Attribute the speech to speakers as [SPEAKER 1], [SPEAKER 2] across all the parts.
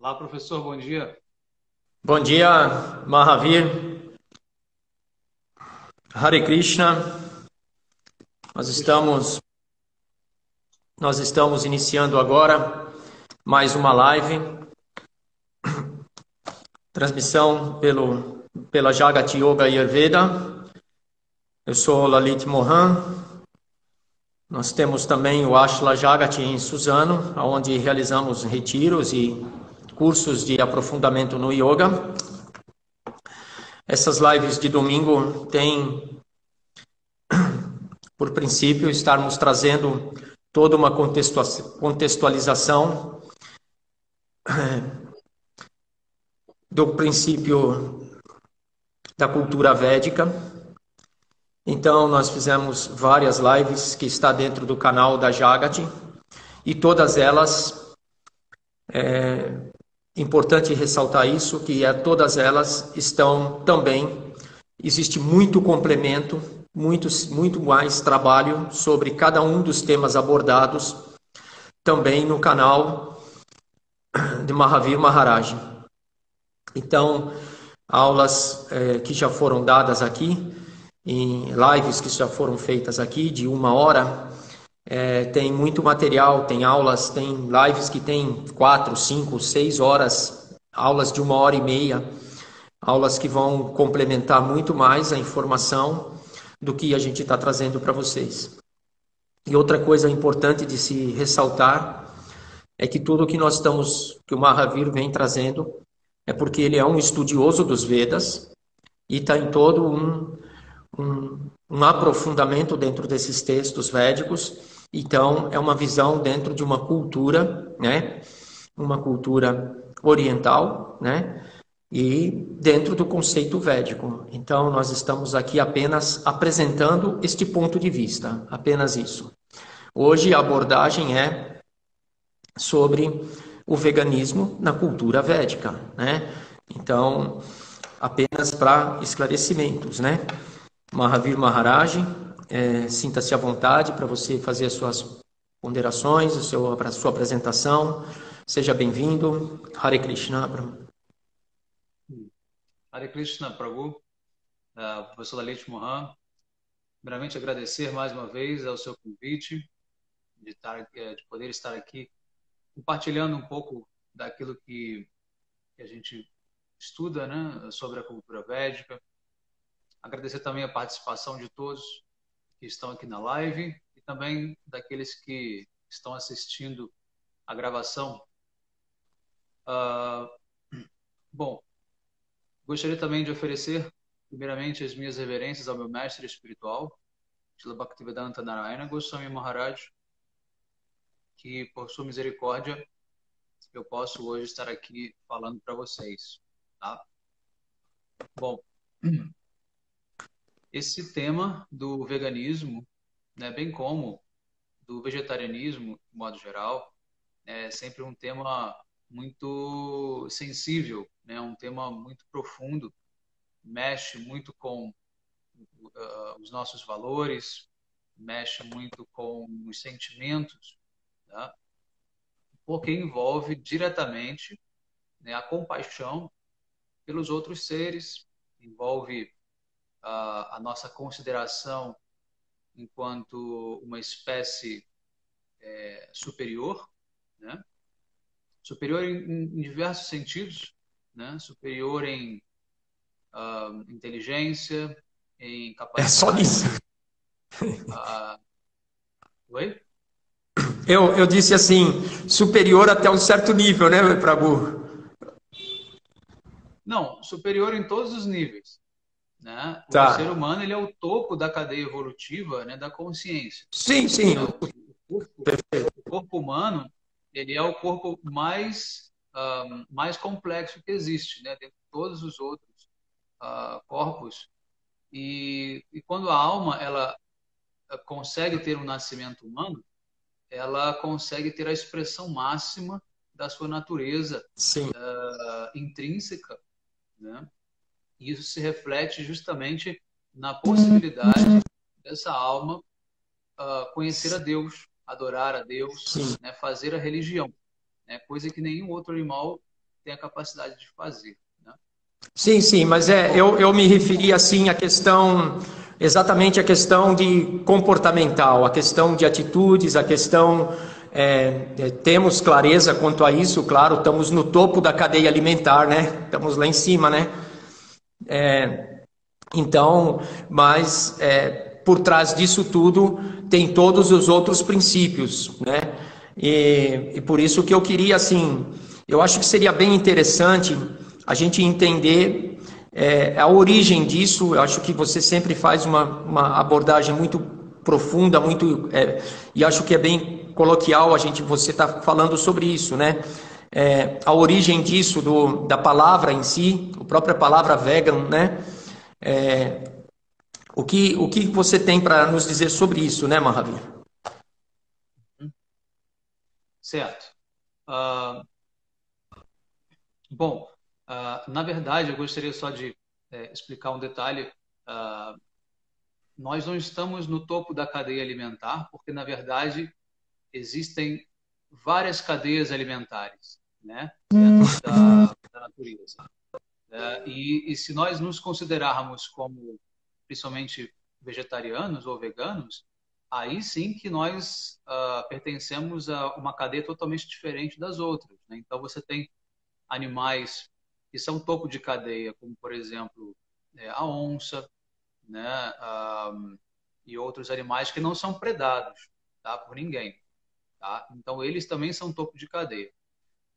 [SPEAKER 1] Olá, professor, bom dia.
[SPEAKER 2] Bom dia, Mahavir, Hare Krishna. Nós
[SPEAKER 1] Krishna.
[SPEAKER 2] estamos, nós estamos iniciando agora mais uma live, transmissão pela Jagat Yoga Ayurveda. Eu sou Lalit Mohan. Nós temos também o Ashla Jagat em Suzano, onde realizamos retiros e cursos de aprofundamento no yoga. Essas lives de domingo têm por princípio estarmos trazendo toda uma contextualização do princípio da cultura védica. Então, nós fizemos várias lives que está dentro do canal da Jagat, e todas elas, importante ressaltar isso, que todas elas estão também, existe muito complemento, muito mais trabalho sobre cada um dos temas abordados, também no canal de Mahavir Maharaj. Então, aulas que já foram dadas aqui, em lives que já foram feitas aqui, de 1 hora, tem muito material, tem aulas, tem lives que tem 4, 5, 6 horas, aulas de 1 hora e meia, aulas que vão complementar muito mais a informação do que a gente está trazendo para vocês. E outra coisa importante de se ressaltar é que tudo que nós estamos, que o Mahavir vem trazendo, é porque ele é um estudioso dos Vedas e está em todo um aprofundamento dentro desses textos védicos. Então, é uma visão dentro de uma cultura, né? Uma cultura oriental, né? E dentro do conceito védico. Então, nós estamos aqui apenas apresentando este ponto de vista, apenas isso. Hoje a abordagem é sobre o veganismo na cultura védica, né? Então, apenas para esclarecimentos, né? Mahavir Maharaj, sinta-se à vontade para você fazer as suas ponderações, a sua apresentação. Seja bem-vindo. Hare Krishna.
[SPEAKER 1] Hare Krishna, Prabhu, professor Lalit Mohan. Primeiramente, agradecer mais uma vez ao seu convite, de poder estar aqui compartilhando um pouco daquilo que a gente estuda, né, sobre a cultura védica. Agradecer também a participação de todos que estão aqui na live e também daqueles que estão assistindo a gravação. Ah, bom, gostaria também de oferecer, primeiramente, as minhas reverências ao meu mestre espiritual, Srila Bhaktivedanta Narayana Goswami Maharaj, que, por sua misericórdia, eu posso hoje estar aqui falando para vocês. Tá? Bom, esse tema do veganismo, né, bem como do vegetarianismo, de modo geral, é sempre um tema muito sensível, né, um tema muito profundo, mexe muito com os nossos valores, mexe muito com os sentimentos, tá? Porque envolve diretamente, né, a compaixão pelos outros seres, envolve a nossa consideração enquanto uma espécie superior, né? Superior em diversos sentidos, né? Superior em inteligência, em
[SPEAKER 2] É só nisso.
[SPEAKER 1] capacidade. Uh, oi?
[SPEAKER 2] Eu disse assim, superior até um certo nível, né, Prabhu?
[SPEAKER 1] Não, superior em todos os níveis. Né? O ser
[SPEAKER 2] Tá.
[SPEAKER 1] humano ele é o topo da cadeia evolutiva, né, da consciência.
[SPEAKER 2] Sim, sim.
[SPEAKER 1] Né? O corpo humano ele é o corpo mais complexo que existe, né, dentre todos os outros corpos. E quando a alma ela consegue ter um nascimento humano, ela consegue ter a expressão máxima da sua natureza
[SPEAKER 2] Sim.
[SPEAKER 1] intrínseca, né? E isso se reflete justamente na possibilidade dessa alma conhecer a Deus, adorar a Deus,
[SPEAKER 2] Sim.
[SPEAKER 1] né, fazer a religião, né, coisa que nenhum outro animal tem a capacidade de fazer, né?
[SPEAKER 2] Sim, sim, mas eu me referi assim à questão, exatamente a questão de comportamental, a questão de atitudes, a questão, temos clareza quanto a isso, claro, estamos no topo da cadeia alimentar, né? Estamos lá em cima, né? Então, mas por trás disso tudo tem todos os outros princípios, né? E por isso que eu queria, assim, eu acho que seria bem interessante a gente entender a origem disso. Eu acho que você sempre faz uma abordagem muito profunda, muito e acho que é bem coloquial você está falando sobre isso, né? A origem disso da palavra em si, a própria palavra vegan, né? O que você tem para nos dizer sobre isso, né, Mahavir?
[SPEAKER 1] Certo. Ah, bom, na verdade, eu gostaria só de explicar um detalhe. Ah, Nós não estamos no topo da cadeia alimentar, porque, na verdade, existem várias cadeias alimentares, né, dentro da natureza. E se nós nos considerarmos como, principalmente, vegetarianos ou veganos, aí sim que nós pertencemos a uma cadeia totalmente diferente das outras, né? Então, você tem animais que são topo de cadeia, como, por exemplo, a onça, né? E outros animais que não são predados, tá? Por ninguém, tá? Então, eles também são topo de cadeia.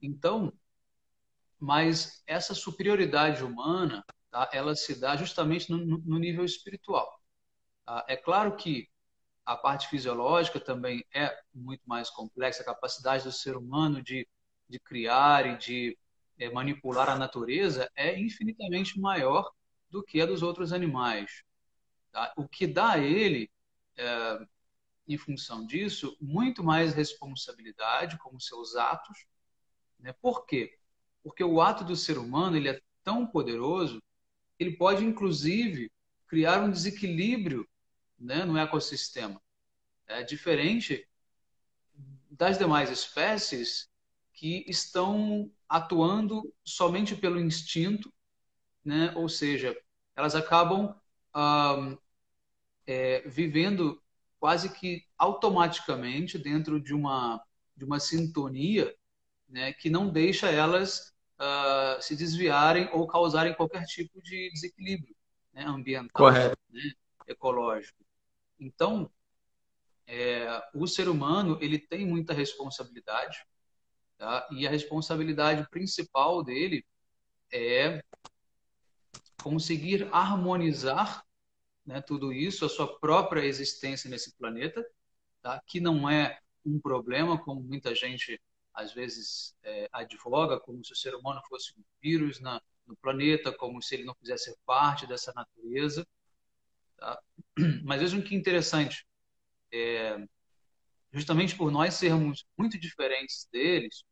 [SPEAKER 1] Então, mas essa superioridade humana, tá? Ela se dá justamente no nível espiritual. Tá? É claro que a parte fisiológica também é muito mais complexa, a capacidade do ser humano de criar e de manipular a natureza é infinitamente maior do que a dos outros animais. Tá? O que dá a ele, em função disso, muito mais responsabilidade com os seus atos, né? Por quê? Porque o ato do ser humano ele é tão poderoso, ele pode, inclusive, criar um desequilíbrio, né, no ecossistema. É diferente das demais espécies que estão atuando somente pelo instinto, né? Ou seja, elas acabam vivendo quase que automaticamente dentro de uma sintonia, né, que não deixa elas se desviarem ou causarem qualquer tipo de desequilíbrio, né, ambiental,
[SPEAKER 2] Correto.
[SPEAKER 1] né, ecológico. Então, o ser humano ele tem muita responsabilidade, tá? E a responsabilidade principal dele é conseguir harmonizar, né, tudo isso, a sua própria existência nesse planeta, tá? Que não é um problema, como muita gente às vezes advoga, como se o ser humano fosse um vírus no planeta, como se ele não fizesse ser parte dessa natureza. Tá? Mas vejam que interessante, justamente por nós sermos muito diferentes deles,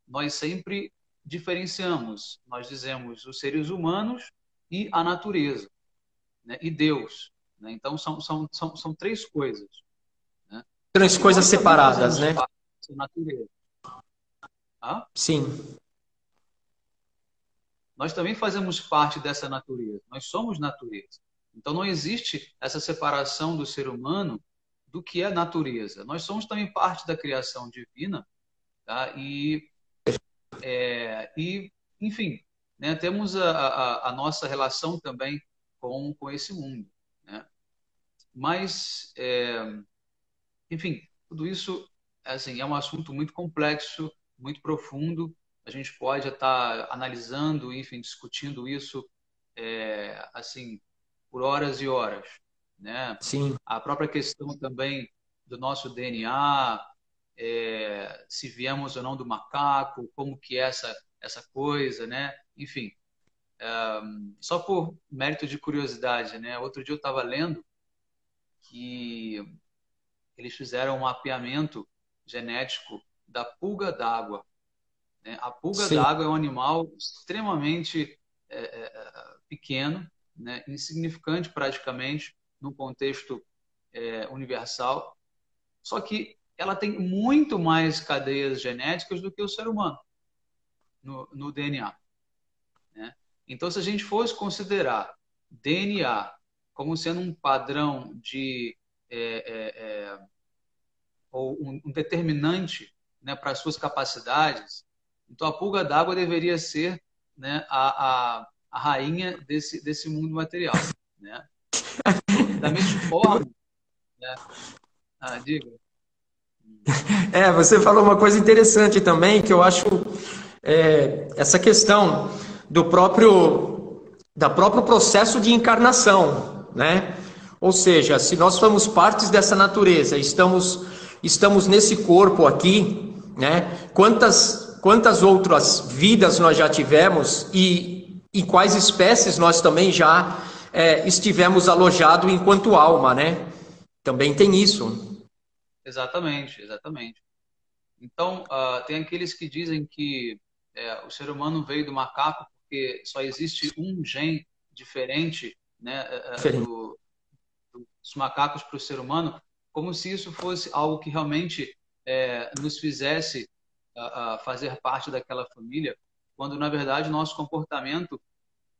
[SPEAKER 1] nós sempre diferenciamos. Nós dizemos os seres humanos e a natureza, né? E Deus. Né? Então, são três coisas. Né? Só
[SPEAKER 2] Três
[SPEAKER 1] que
[SPEAKER 2] coisas
[SPEAKER 1] nós também
[SPEAKER 2] separadas,
[SPEAKER 1] fazemos
[SPEAKER 2] né?
[SPEAKER 1] parte dessa natureza. Tá?
[SPEAKER 2] Sim.
[SPEAKER 1] Nós também fazemos parte dessa natureza. Nós somos natureza. Então, não existe essa separação do ser humano do que é natureza. Nós somos também parte da criação divina, tá? Enfim, né, temos a nossa relação também com esse mundo. Né? Mas, enfim, tudo isso assim, é um assunto muito complexo, muito profundo. A gente pode estar analisando, enfim, discutindo isso assim por horas e horas. Né?
[SPEAKER 2] Sim.
[SPEAKER 1] A própria questão também do nosso DNA, se viemos ou não do macaco, como que é essa coisa, né? Enfim, só por mérito de curiosidade, né? Outro dia eu estava lendo que eles fizeram um mapeamento genético da pulga d'água. Né? A pulga
[SPEAKER 2] Sim.
[SPEAKER 1] d'água é um animal extremamente pequeno, né? Insignificante praticamente no contexto universal, só que ela tem muito mais cadeias genéticas do que o ser humano. no DNA, né? Então, se a gente fosse considerar DNA como sendo um padrão de ou um determinante, né, para as suas capacidades, então a pulga d'água deveria ser, né, a rainha desse mundo material, né? Da mesma forma, né? Diga.
[SPEAKER 2] Você falou uma coisa interessante também, que eu acho essa questão da próprio processo de encarnação, né? Ou seja, se nós somos partes dessa natureza, estamos nesse corpo aqui, né? Quantas outras vidas nós já tivemos e quais espécies nós também já estivemos alojados enquanto alma, né? Também tem isso.
[SPEAKER 1] Exatamente, exatamente. Então, tem aqueles que dizem que o ser humano veio do macaco porque só existe um gene diferente, né,
[SPEAKER 2] Diferente.
[SPEAKER 1] dos macacos para o ser humano, como se isso fosse algo que realmente nos fizesse fazer parte daquela família, quando na verdade nosso comportamento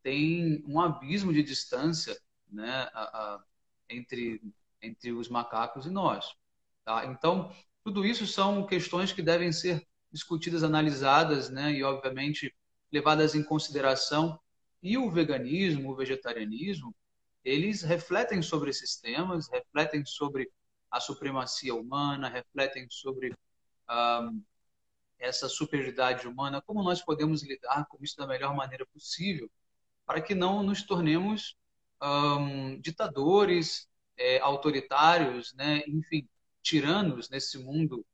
[SPEAKER 1] tem um abismo de distância, né, entre, entre os macacos e nós. Tá? Então, tudo isso são questões que devem ser discutidas, analisadas, né, e, obviamente, levadas em consideração. E o veganismo, o vegetarianismo, eles refletem sobre esses temas, refletem sobre a supremacia humana, refletem sobre essa superioridade humana, como nós podemos lidar com isso da melhor maneira possível, para que não nos tornemos ditadores, autoritários, né? Enfim, tiranos nesse mundo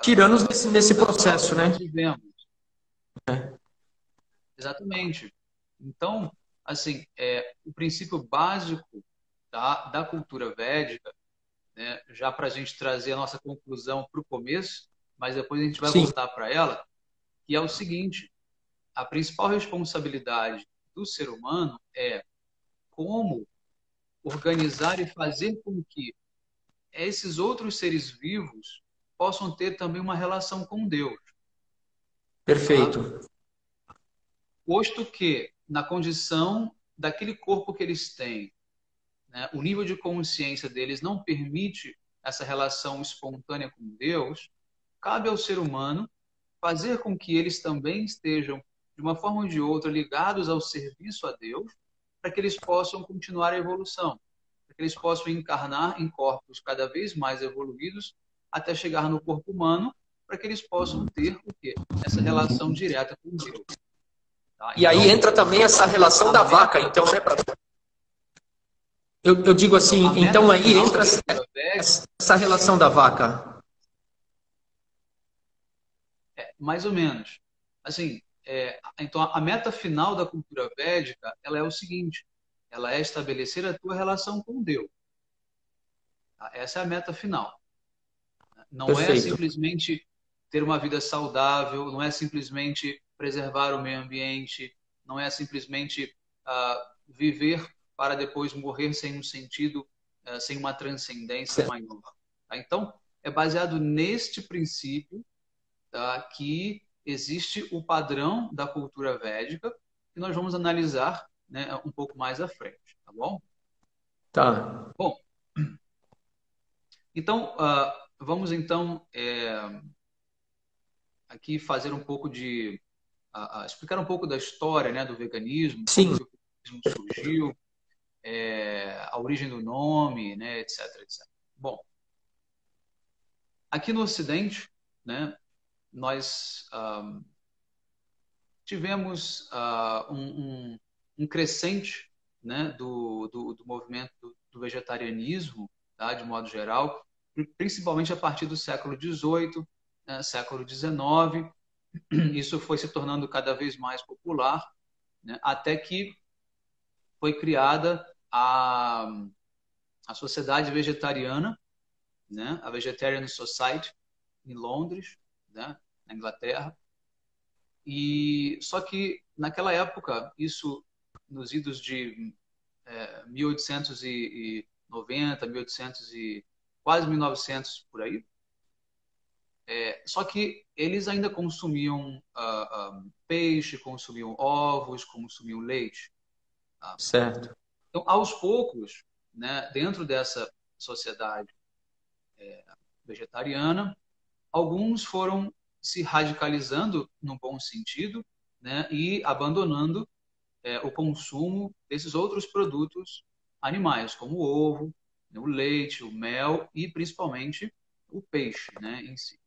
[SPEAKER 2] Tiranos nesse
[SPEAKER 1] atual
[SPEAKER 2] processo,
[SPEAKER 1] que
[SPEAKER 2] né?
[SPEAKER 1] nós vivemos. Exatamente. Então, assim, o princípio básico da cultura védica, né, já para a gente trazer a nossa conclusão para o começo, mas depois a gente vai
[SPEAKER 2] Sim,
[SPEAKER 1] voltar para ela, que é o seguinte: a principal responsabilidade do ser humano é como organizar e fazer com que esses outros seres vivos possam ter também uma relação com Deus, tá?
[SPEAKER 2] perfeito.
[SPEAKER 1] Posto que, na condição daquele corpo que eles têm, né, o nível de consciência deles não permite essa relação espontânea com Deus, cabe ao ser humano fazer com que eles também estejam, de uma forma ou de outra, ligados ao serviço a Deus, para que eles possam continuar a evolução, para que eles possam encarnar em corpos cada vez mais evoluídos, até chegar no corpo humano, para que eles possam ter o quê? Essa relação direta com Deus. Tá?
[SPEAKER 2] E aí
[SPEAKER 1] Então,
[SPEAKER 2] entra também essa relação da vaca, então, né? Eu digo
[SPEAKER 1] então,
[SPEAKER 2] assim,
[SPEAKER 1] a meta
[SPEAKER 2] então aí
[SPEAKER 1] final da
[SPEAKER 2] entra
[SPEAKER 1] cultura védica
[SPEAKER 2] essa relação da vaca.
[SPEAKER 1] mais ou menos. Assim, então a meta final da cultura védica, ela é o seguinte: ela é estabelecer a tua relação com Deus. Tá? Essa é a meta final. Não é
[SPEAKER 2] Perfeito.
[SPEAKER 1] simplesmente ter uma vida saudável, não é simplesmente preservar o meio ambiente, não é simplesmente viver para depois morrer sem um sentido, sem uma transcendência
[SPEAKER 2] Certo.
[SPEAKER 1] maior. Tá? Então, é baseado neste princípio, tá, que existe o padrão da cultura védica, que nós vamos analisar, né, um pouco mais à frente, tá bom?
[SPEAKER 2] Tá.
[SPEAKER 1] Bom, então, vamos então aqui fazer um pouco de explicar um pouco da história, né, do veganismo, como
[SPEAKER 2] Sim,
[SPEAKER 1] que o veganismo surgiu, a origem do nome, né, etc, etc. Bom, aqui no Ocidente, né, nós tivemos um crescente, né, do movimento do vegetarianismo, tá, de modo geral, principalmente a partir do século XVIII, né, século XIX. Isso foi se tornando cada vez mais popular, né, até que foi criada a Sociedade Vegetariana, né, a Vegetarian Society, em Londres, né, na Inglaterra. E só que naquela época, isso nos idos de 1890, 1800 e quase 1900 por aí, Só que eles ainda consumiam peixe, consumiam ovos, consumiam leite. Tá?
[SPEAKER 2] Certo.
[SPEAKER 1] Então, aos poucos, né, dentro dessa sociedade vegetariana, alguns foram se radicalizando no bom sentido, né, e abandonando o consumo desses outros produtos animais, como o ovo, né, o leite, o mel e principalmente o peixe, né, em si.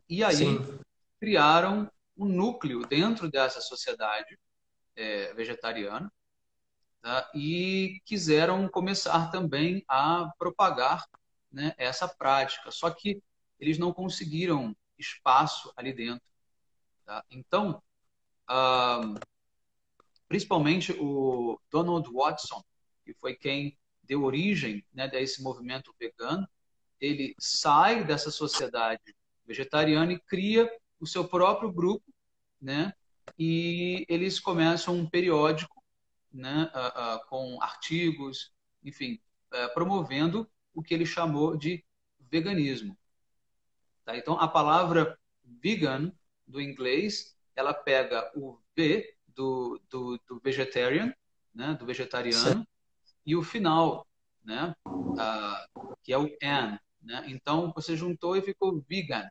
[SPEAKER 1] E aí
[SPEAKER 2] Sim.
[SPEAKER 1] criaram um núcleo dentro dessa sociedade vegetariana, tá? E quiseram começar também a propagar, né, essa prática. Só que eles não conseguiram espaço ali dentro. Tá? Então, principalmente o Donald Watson, que foi quem deu origem, né, a esse movimento vegano, ele sai dessa sociedade vegetariana e cria o seu próprio grupo, né? E eles começam um periódico, né, com artigos, enfim, promovendo o que ele chamou de veganismo. Tá? Então, a palavra vegan, do inglês, ela pega o V do vegetarian, né, do
[SPEAKER 2] Certo.
[SPEAKER 1] vegetariano, e o final, né, que é o N. Né? Então, você juntou e ficou vegan,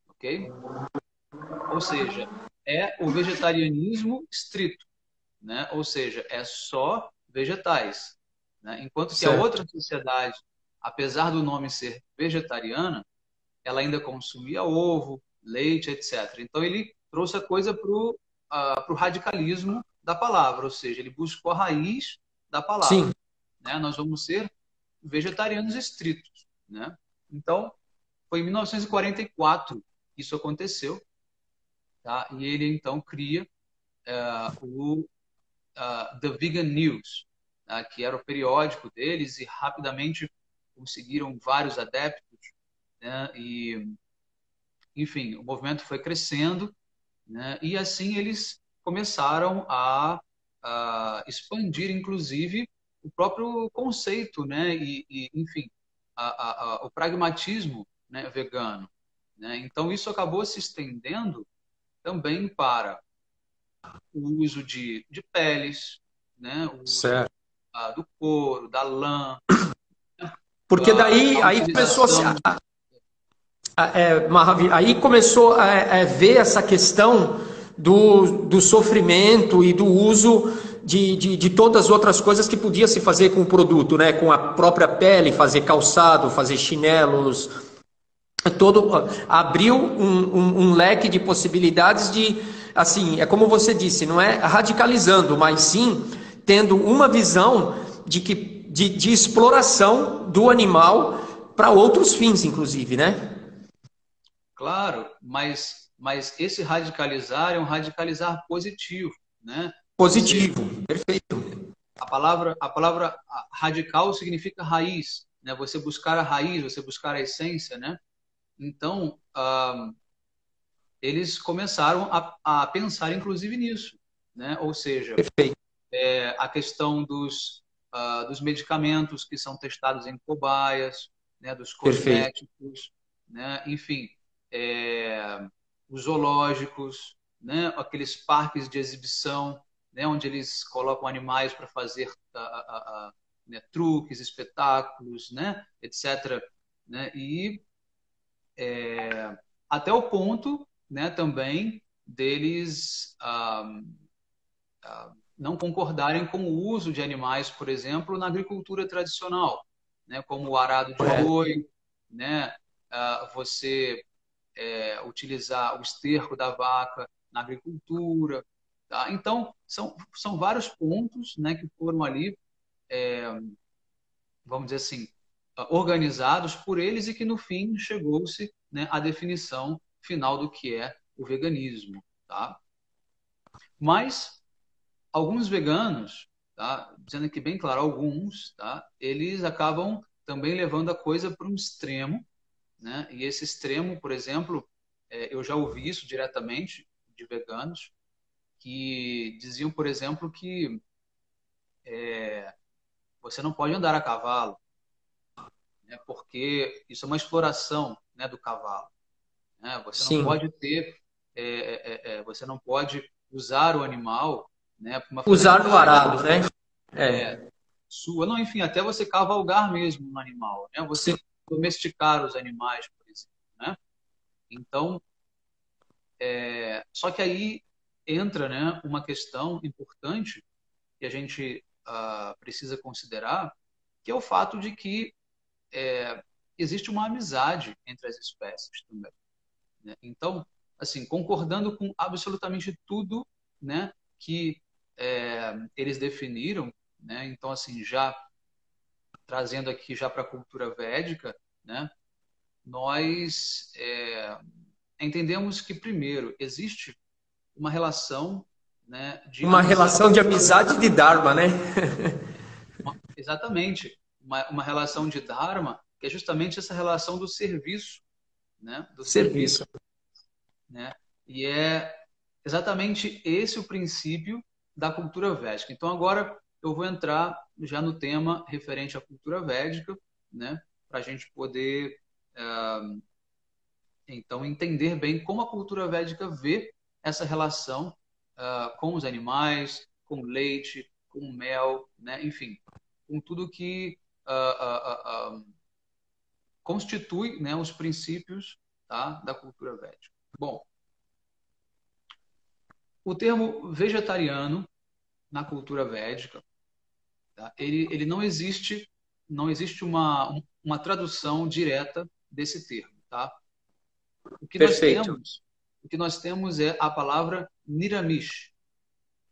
[SPEAKER 1] ok? Ou seja, é o vegetarianismo estrito, né? Ou seja, é só vegetais. Né? Enquanto que a
[SPEAKER 2] Certo.
[SPEAKER 1] outra sociedade, apesar do nome ser vegetariana, ela ainda consumia ovo, leite, etc. Então ele trouxe a coisa para o radicalismo da palavra, ou seja, ele buscou a raiz da palavra.
[SPEAKER 2] Sim.
[SPEAKER 1] Né? Nós vamos ser vegetarianos estritos. Né? Então, foi em 1944 que isso aconteceu, tá? E ele então cria o The Vegan News, tá? Que era o periódico deles, e rapidamente conseguiram vários adeptos, né? E, enfim, o movimento foi crescendo, né? E assim eles começaram a expandir, inclusive, o próprio conceito, né? Enfim, o pragmatismo, né, vegano. Né? Então, isso acabou se estendendo também para o uso de peles, né? O uso
[SPEAKER 2] Certo.
[SPEAKER 1] do couro, da lã,
[SPEAKER 2] Porque daí
[SPEAKER 1] a
[SPEAKER 2] aí começou a,
[SPEAKER 1] utilização.
[SPEAKER 2] aí começou a ver essa questão do sofrimento e do uso de todas as outras coisas que podia se fazer com o produto, né? Com a própria pele, fazer calçado, fazer chinelos, todo abriu um leque de possibilidades de, assim, é como você disse, não é radicalizando, mas sim tendo uma visão de exploração do animal para outros fins, inclusive, né?
[SPEAKER 1] Claro, mas esse radicalizar é um radicalizar positivo, né? Ou seja,
[SPEAKER 2] Positivo, perfeito.
[SPEAKER 1] a palavra radical significa raiz, né? Você buscar a raiz, você buscar a essência, né? Então, eles começaram a pensar, inclusive, nisso, né? Ou seja,
[SPEAKER 2] Perfeito,
[SPEAKER 1] a questão dos medicamentos que são testados em cobaias, né? Dos
[SPEAKER 2] perfeito,
[SPEAKER 1] cosméticos, né? Enfim, é, os zoológicos, né? Aqueles parques de exibição, né? Onde eles colocam animais para fazer né? Truques, espetáculos, né? Etc. Né? E até o ponto, né, também deles não concordarem com o uso de animais, por exemplo, na agricultura tradicional, né, como o arado de
[SPEAKER 2] correto,
[SPEAKER 1] boi, né, você utilizar o esterco da vaca na agricultura. Tá? Então, são vários pontos, né, que foram ali, vamos dizer assim, organizados por eles e que no fim chegou-se, né, à definição final do que é o veganismo. Tá? Mas alguns veganos, tá, dizendo aqui bem claro, alguns, tá, eles acabam também levando a coisa para um extremo, né? E esse extremo, por exemplo, eu já ouvi isso diretamente de veganos que diziam, por exemplo, que você não pode andar a cavalo, né? Porque isso é uma exploração, né, do cavalo. né? Você não
[SPEAKER 2] Sim.
[SPEAKER 1] pode ter, você não pode usar o animal, né, para uma
[SPEAKER 2] Usar no
[SPEAKER 1] finalidade
[SPEAKER 2] arado, né? É.
[SPEAKER 1] sua, não, enfim, até você cavalgar mesmo no animal, né?
[SPEAKER 2] Sim.
[SPEAKER 1] Você domesticar os animais, por exemplo, né? Então, só que aí entra, né, uma questão importante que a gente precisa considerar, que é o fato de que existe uma amizade entre as espécies também, né? Então, assim, concordando com absolutamente tudo, né, que eles definiram, né? Então, assim, já trazendo aqui já para a cultura védica, né, nós entendemos que, primeiro, existe uma relação, né, de
[SPEAKER 2] Uma relação
[SPEAKER 1] amizade,
[SPEAKER 2] de amizade e de Dharma, né?
[SPEAKER 1] exatamente, uma relação de Dharma, que é justamente essa relação do serviço, né, do serviço,
[SPEAKER 2] Serviço.
[SPEAKER 1] né, e é exatamente esse o princípio da cultura védica. Então, agora eu vou entrar já no tema referente à cultura védica, né, para a gente poder então entender bem como a cultura védica vê essa relação com os animais, com o leite, com o mel, né? Enfim, com tudo que constitui, né, os princípios, tá, da cultura védica. Bom, o termo vegetariano na cultura védica, tá, ele não existe uma tradução direta desse termo, tá? O que nós
[SPEAKER 2] Perfeito.
[SPEAKER 1] temos, o que nós temos é a palavra niramish,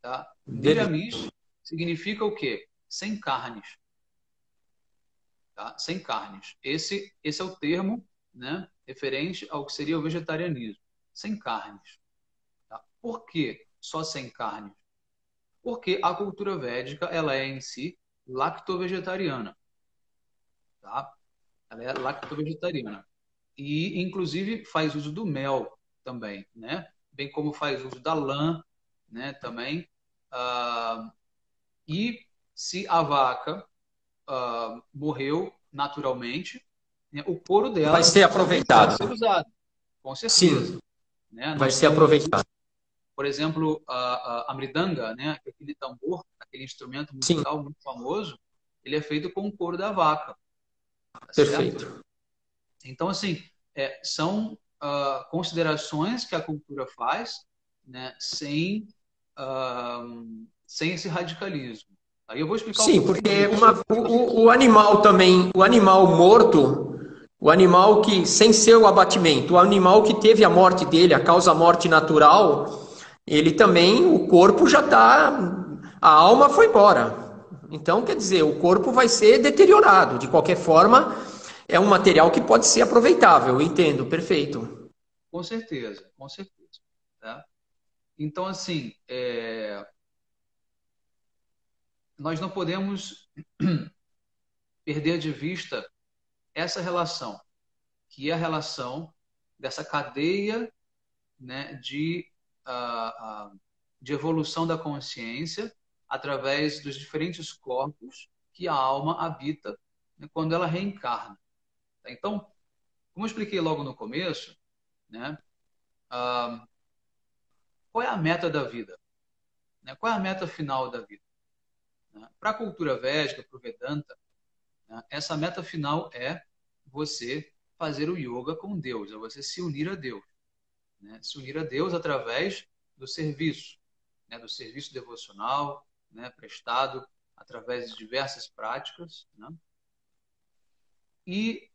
[SPEAKER 1] tá?
[SPEAKER 2] Delícia.
[SPEAKER 1] Niramish significa o quê? Sem carnes, tá? Sem carnes. Esse é o termo, né, referente ao que seria o vegetarianismo, sem carnes, tá? Por que só sem carnes? Porque a cultura védica, ela é em si lacto-vegetariana, tá? Ela é lacto-vegetariana. E, inclusive, faz uso do mel também, né? Bem como faz uso da lã, né? Também. Ah, e se a vaca morreu naturalmente, né, o couro
[SPEAKER 2] Vai
[SPEAKER 1] dela
[SPEAKER 2] ser
[SPEAKER 1] também pode
[SPEAKER 2] aproveitado.
[SPEAKER 1] ser usado, com certeza,
[SPEAKER 2] Sim,
[SPEAKER 1] né?
[SPEAKER 2] vai
[SPEAKER 1] Nós
[SPEAKER 2] ser
[SPEAKER 1] temos aí,
[SPEAKER 2] aproveitado.
[SPEAKER 1] por exemplo, a mridanga, né? Aquele tambor, aquele instrumento
[SPEAKER 2] Sim,
[SPEAKER 1] musical muito famoso, ele é feito com o couro da vaca, tá certo?
[SPEAKER 2] perfeito.
[SPEAKER 1] Então, assim, são considerações que a cultura faz, né, sem esse radicalismo. Aí eu vou explicar um
[SPEAKER 2] Sim,
[SPEAKER 1] pouquinho
[SPEAKER 2] porque
[SPEAKER 1] disso.
[SPEAKER 2] o animal também, o animal morto, o animal que, sem ser o abatimento, o animal que teve a morte dele, a causa morte natural, ele também, o corpo já está, a alma foi embora. Então, quer dizer, o corpo vai ser deteriorado. De qualquer forma, é um material que pode ser aproveitável, eu entendo, perfeito.
[SPEAKER 1] Com certeza, com certeza. Tá? Então, assim, nós não podemos perder de vista essa relação, que é a relação dessa cadeia, né, de evolução da consciência através dos diferentes corpos que a alma habita, né, quando ela reencarna. Tá? Então, como eu expliquei logo no começo, né, qual é a meta da vida? Né? Qual é a meta final da vida? Né? Para a cultura védica, para o Vedanta, né, essa meta final é você fazer o yoga com Deus, é você se unir a Deus. Né? Se unir a Deus através do serviço, né? Do serviço devocional, né? Prestado através de diversas práticas. Né? E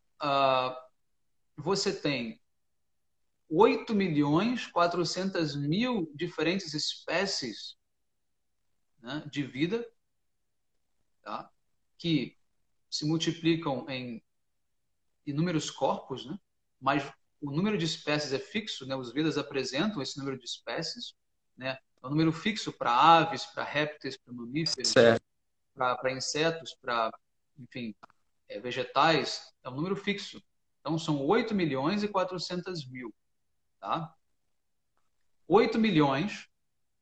[SPEAKER 1] você tem 8.400.000 diferentes espécies, né, de vida, tá? Que se multiplicam em inúmeros corpos, né? Mas o número de espécies é fixo, né? Os Vedas apresentam esse número de espécies, né? É um número fixo para aves, para répteis, para mamíferos,
[SPEAKER 2] Certo.
[SPEAKER 1] para insetos, para, enfim, vegetais, é um número fixo. Então, são 8.400.000, tá? 8 milhões,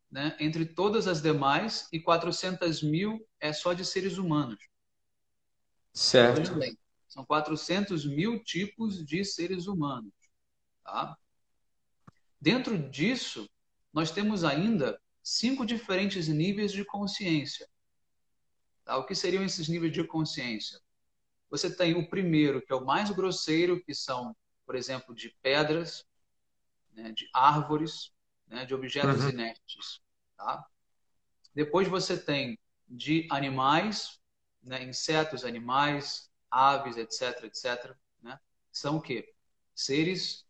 [SPEAKER 1] né, entre todas as demais, e 400.000 é só de seres humanos. Então, veja
[SPEAKER 2] Certo.
[SPEAKER 1] bem, são 400.000 tipos de seres humanos, tá? Dentro disso, nós temos ainda 5 diferentes níveis de consciência. Tá? O que seriam esses níveis de consciência? Você tem o primeiro, que é o mais grosseiro, que são, por exemplo, de pedras, né, de árvores, né, de objetos
[SPEAKER 2] Uhum.
[SPEAKER 1] inertes. Tá? Depois você tem de animais, né, insetos, animais, aves, etc, etc. Né? São o quê? Seres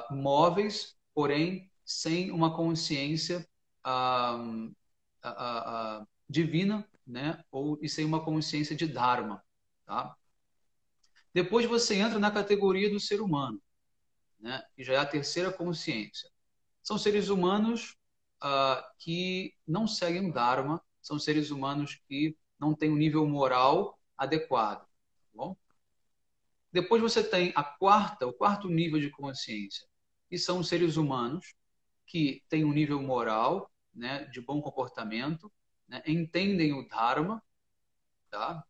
[SPEAKER 1] móveis, porém sem uma consciência divina, né? E sem uma consciência de Dharma. Tá? Depois você entra na categoria do ser humano, né? Que já é a terceira consciência. São seres humanos que não seguem o Dharma, são seres humanos que não têm um nível moral adequado. Tá bom? Depois você tem o quarto nível de consciência, que são os seres humanos que têm um nível moral, né, de bom comportamento, né, entendem o Dharma, tá?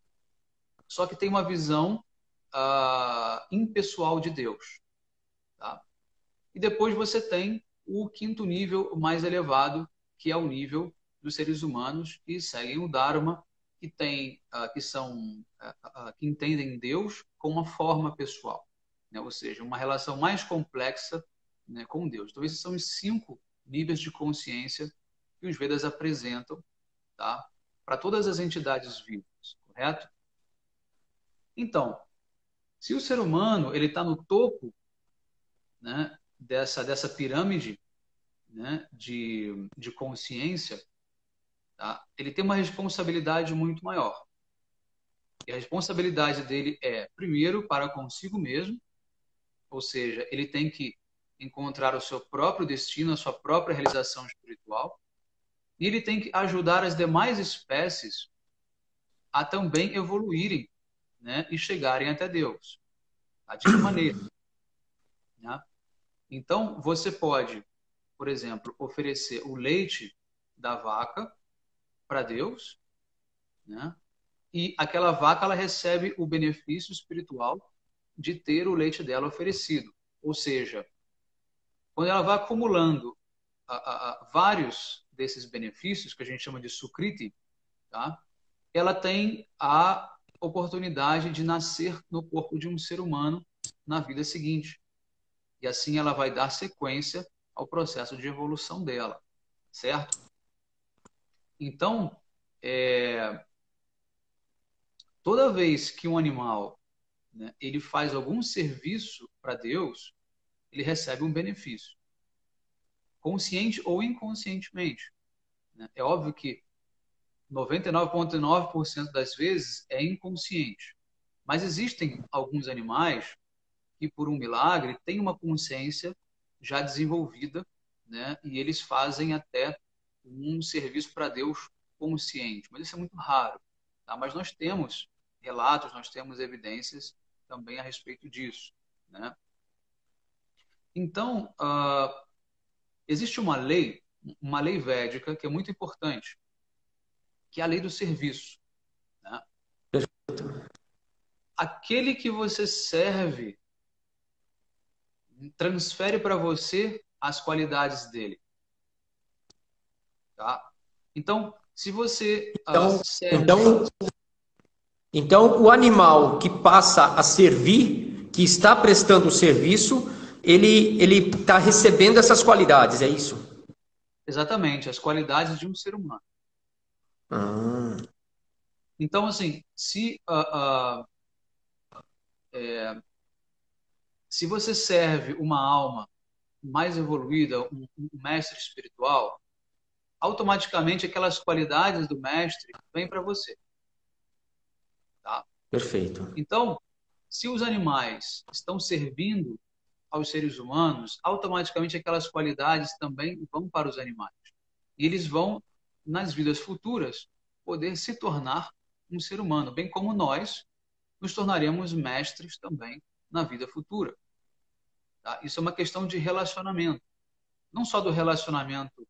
[SPEAKER 1] Só que tem uma visão impessoal de Deus. Tá? E depois você tem o quinto nível mais elevado, que é o nível dos seres humanos que seguem o Dharma, que entendem Deus com uma forma pessoal, né? Ou seja, uma relação mais complexa, né, com Deus. Então, esses são os 5 níveis de consciência que os Vedas apresentam, tá? Para todas as entidades vivas, correto? Então, se o ser humano ele está no topo, né, dessa pirâmide, né, de consciência, tá? Ele tem uma responsabilidade muito maior. E a responsabilidade dele é, primeiro, para consigo mesmo, ou seja, ele tem que encontrar o seu próprio destino, a sua própria realização espiritual, e ele tem que ajudar as demais espécies a também evoluírem, né, e chegarem até Deus. Tá? De que maneira? Né? Então, você pode, por exemplo, oferecer o leite da vaca para Deus, né? E aquela vaca ela recebe o benefício espiritual de ter o leite dela oferecido. Ou seja, quando ela vai acumulando vários desses benefícios, que a gente chama de sukriti, tá? Ela tem a oportunidade de nascer no corpo de um ser humano na vida seguinte. E assim ela vai dar sequência ao processo de evolução dela, certo? Então, toda vez que um animal, né, ele faz algum serviço para Deus, ele recebe um benefício, consciente ou inconscientemente. Né? É óbvio que 99,9% das vezes é inconsciente, mas existem alguns animais que, por um milagre, têm uma consciência já desenvolvida, né? E eles fazem até um serviço para Deus consciente, mas isso é muito raro. Tá? Mas nós temos relatos, nós temos evidências também a respeito disso, né? Então, existe uma lei védica que é muito importante, que é a lei do serviço. Né? Aquele que você serve transfere para você as qualidades dele. Tá? Então, se você
[SPEAKER 2] Então,
[SPEAKER 1] serve...
[SPEAKER 2] então, então, o animal que passa a servir, que está prestando o serviço, ele está recebendo essas qualidades, é isso?
[SPEAKER 1] Exatamente, as qualidades de um ser humano.
[SPEAKER 2] Ah,
[SPEAKER 1] Então, assim, se você serve uma alma mais evoluída, um mestre espiritual, automaticamente aquelas qualidades do mestre vêm para você. Tá?
[SPEAKER 2] perfeito.
[SPEAKER 1] Então, se os animais estão servindo aos seres humanos, automaticamente aquelas qualidades também vão para os animais. E eles vão, nas vidas futuras, poder se tornar um ser humano, bem como nós nos tornaremos mestres também na vida futura. Tá? Isso é uma questão de relacionamento. Não só do relacionamento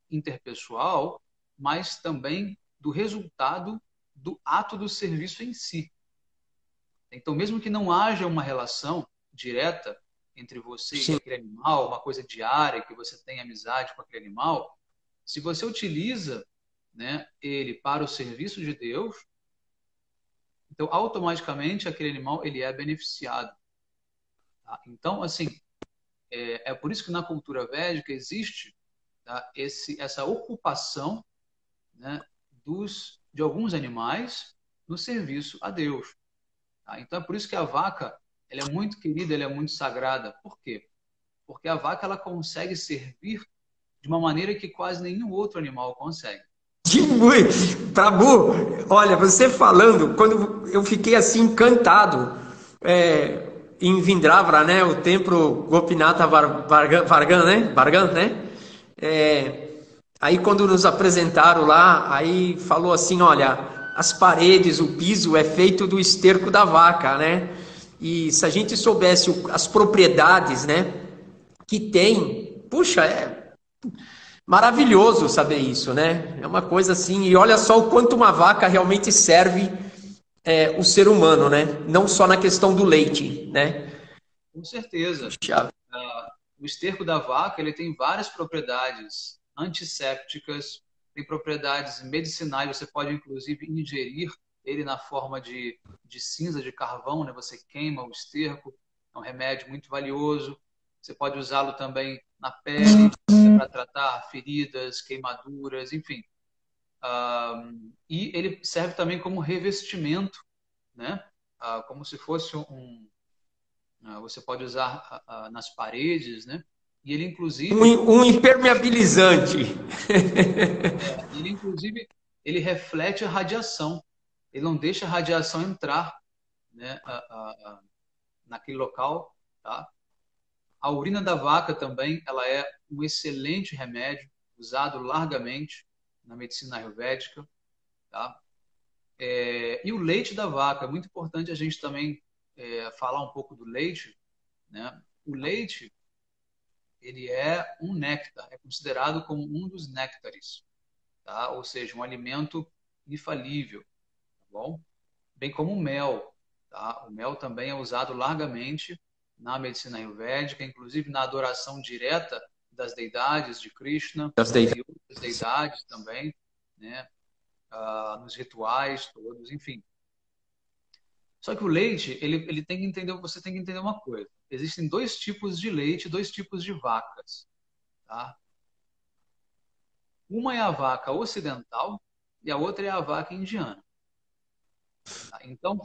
[SPEAKER 1] interpessoal, mas também do resultado do ato do serviço em si. Então, mesmo que não haja uma relação direta, entre você e
[SPEAKER 2] Sim.
[SPEAKER 1] aquele animal, uma coisa diária, que você tem amizade com aquele animal, se você utiliza, né, ele para o serviço de Deus, então automaticamente aquele animal ele é beneficiado. Tá? Então, assim, é por isso que na cultura védica existe, tá, essa ocupação, né, de alguns animais no serviço a Deus. Tá? Então é por isso que a vaca ela é muito querida, ela é muito sagrada. Por quê? Porque a vaca ela consegue servir de uma maneira que quase nenhum outro animal consegue.
[SPEAKER 2] Prabhu, olha, você falando, quando eu fiquei assim encantado em Vindravra, né, o templo Gopinatha Vargan, né? É, aí quando nos apresentaram lá, aí falou assim, olha, as paredes, o piso é feito do esterco da vaca, né? E se a gente soubesse as propriedades, né, que tem, puxa, é maravilhoso saber isso, né? É uma coisa assim, e olha só o quanto uma vaca realmente serve o ser humano, né? Não só na questão do leite, né?
[SPEAKER 1] Com certeza.
[SPEAKER 2] Puxa,
[SPEAKER 1] O esterco da vaca ele tem várias propriedades antissépticas, tem propriedades medicinais, você pode inclusive ingerir ele na forma de cinza de carvão, né? Você queima o esterco, é um remédio muito valioso. Você pode usá-lo também na pele, para tratar feridas, queimaduras, enfim. E ele serve também como revestimento, né? Como se fosse você pode usar nas paredes, né? E
[SPEAKER 2] um impermeabilizante.
[SPEAKER 1] ele inclusive, ele reflete a radiação. Ele não deixa a radiação entrar, né? Naquele local, tá? A urina da vaca também, ela é um excelente remédio, usado largamente na medicina ayurvédica, tá? E o leite da vaca, é muito importante a gente também falar um pouco do leite, né? O leite, ele é um néctar, é considerado como um dos néctares, tá? Ou seja, um alimento infalível, tá bom? Bem como o mel, tá? O mel também é usado largamente na medicina ayurvédica, inclusive na adoração direta das deidades de Krishna e outras deidades também, né? Nos rituais todos, enfim. Só que o leite, ele tem que entender, você tem que entender uma coisa. Existem dois tipos de leite, dois tipos de vacas, tá? Uma é a vaca ocidental e a outra é a vaca indiana. Tá? Então,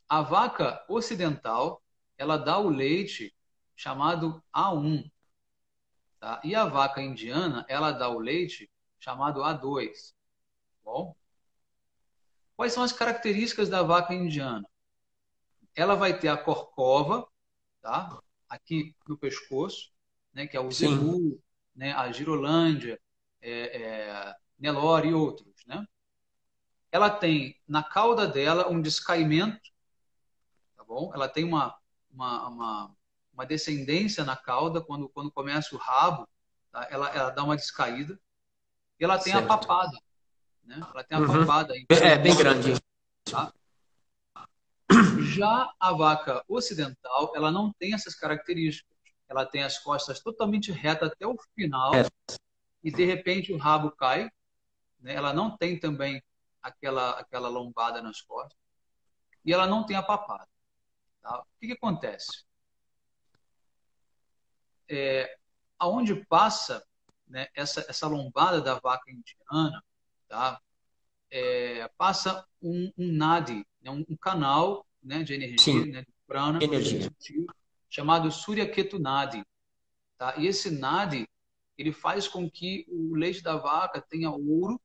[SPEAKER 1] a vaca ocidental, ela dá o leite chamado A1, tá? E a vaca indiana, ela dá o leite chamado A2, tá bom? Quais são as características da vaca indiana? Ela vai ter a corcova, tá? Aqui no pescoço, né? Que é o
[SPEAKER 2] Sim.
[SPEAKER 1] zebu, né? A girolândia, Nelore e outros, né? Ela tem na cauda dela um descaimento, tá bom? Ela tem uma, uma, uma descendência na cauda quando começa o rabo, tá? Ela dá uma descaída. E ela tem a
[SPEAKER 2] Certo.
[SPEAKER 1] papada, né? Ela tem a
[SPEAKER 2] Uhum.
[SPEAKER 1] papada em
[SPEAKER 2] É
[SPEAKER 1] cima,
[SPEAKER 2] bem grande.
[SPEAKER 1] tá? Já a vaca ocidental, ela não tem essas características. Ela tem as costas totalmente retas até o final
[SPEAKER 2] É.
[SPEAKER 1] e de repente o rabo cai, né? Ela não tem também aquela lombada nas costas e ela não tem a papada, tá? O que acontece? Aonde passa, né, essa lombada da vaca indiana, tá? Passa um nadi, né, um canal, né, de
[SPEAKER 2] Sim,
[SPEAKER 1] energia, né, de prana, muito
[SPEAKER 2] energia.
[SPEAKER 1] sutil, chamado Surya Ketu Nadi. Tá? E esse nadi, ele faz com que o leite da vaca tenha ouro,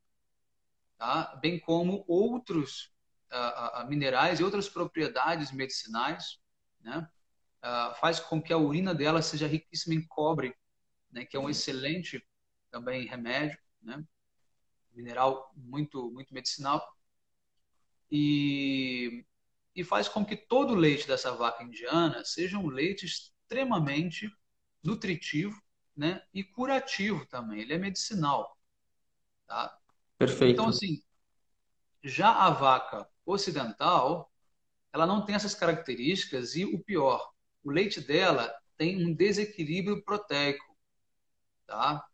[SPEAKER 1] tá? Bem como outros minerais e outras propriedades medicinais, né? Faz com que a urina dela seja riquíssima em cobre, né? Que é um excelente também remédio, né? Mineral muito medicinal. E faz com que todo o leite dessa vaca indiana seja um leite extremamente nutritivo, né? E curativo também. Ele é medicinal, tá? Então,
[SPEAKER 2] Perfeito.
[SPEAKER 1] assim, já a vaca ocidental, ela não tem essas características e o pior, o leite dela tem um desequilíbrio proteico, tá?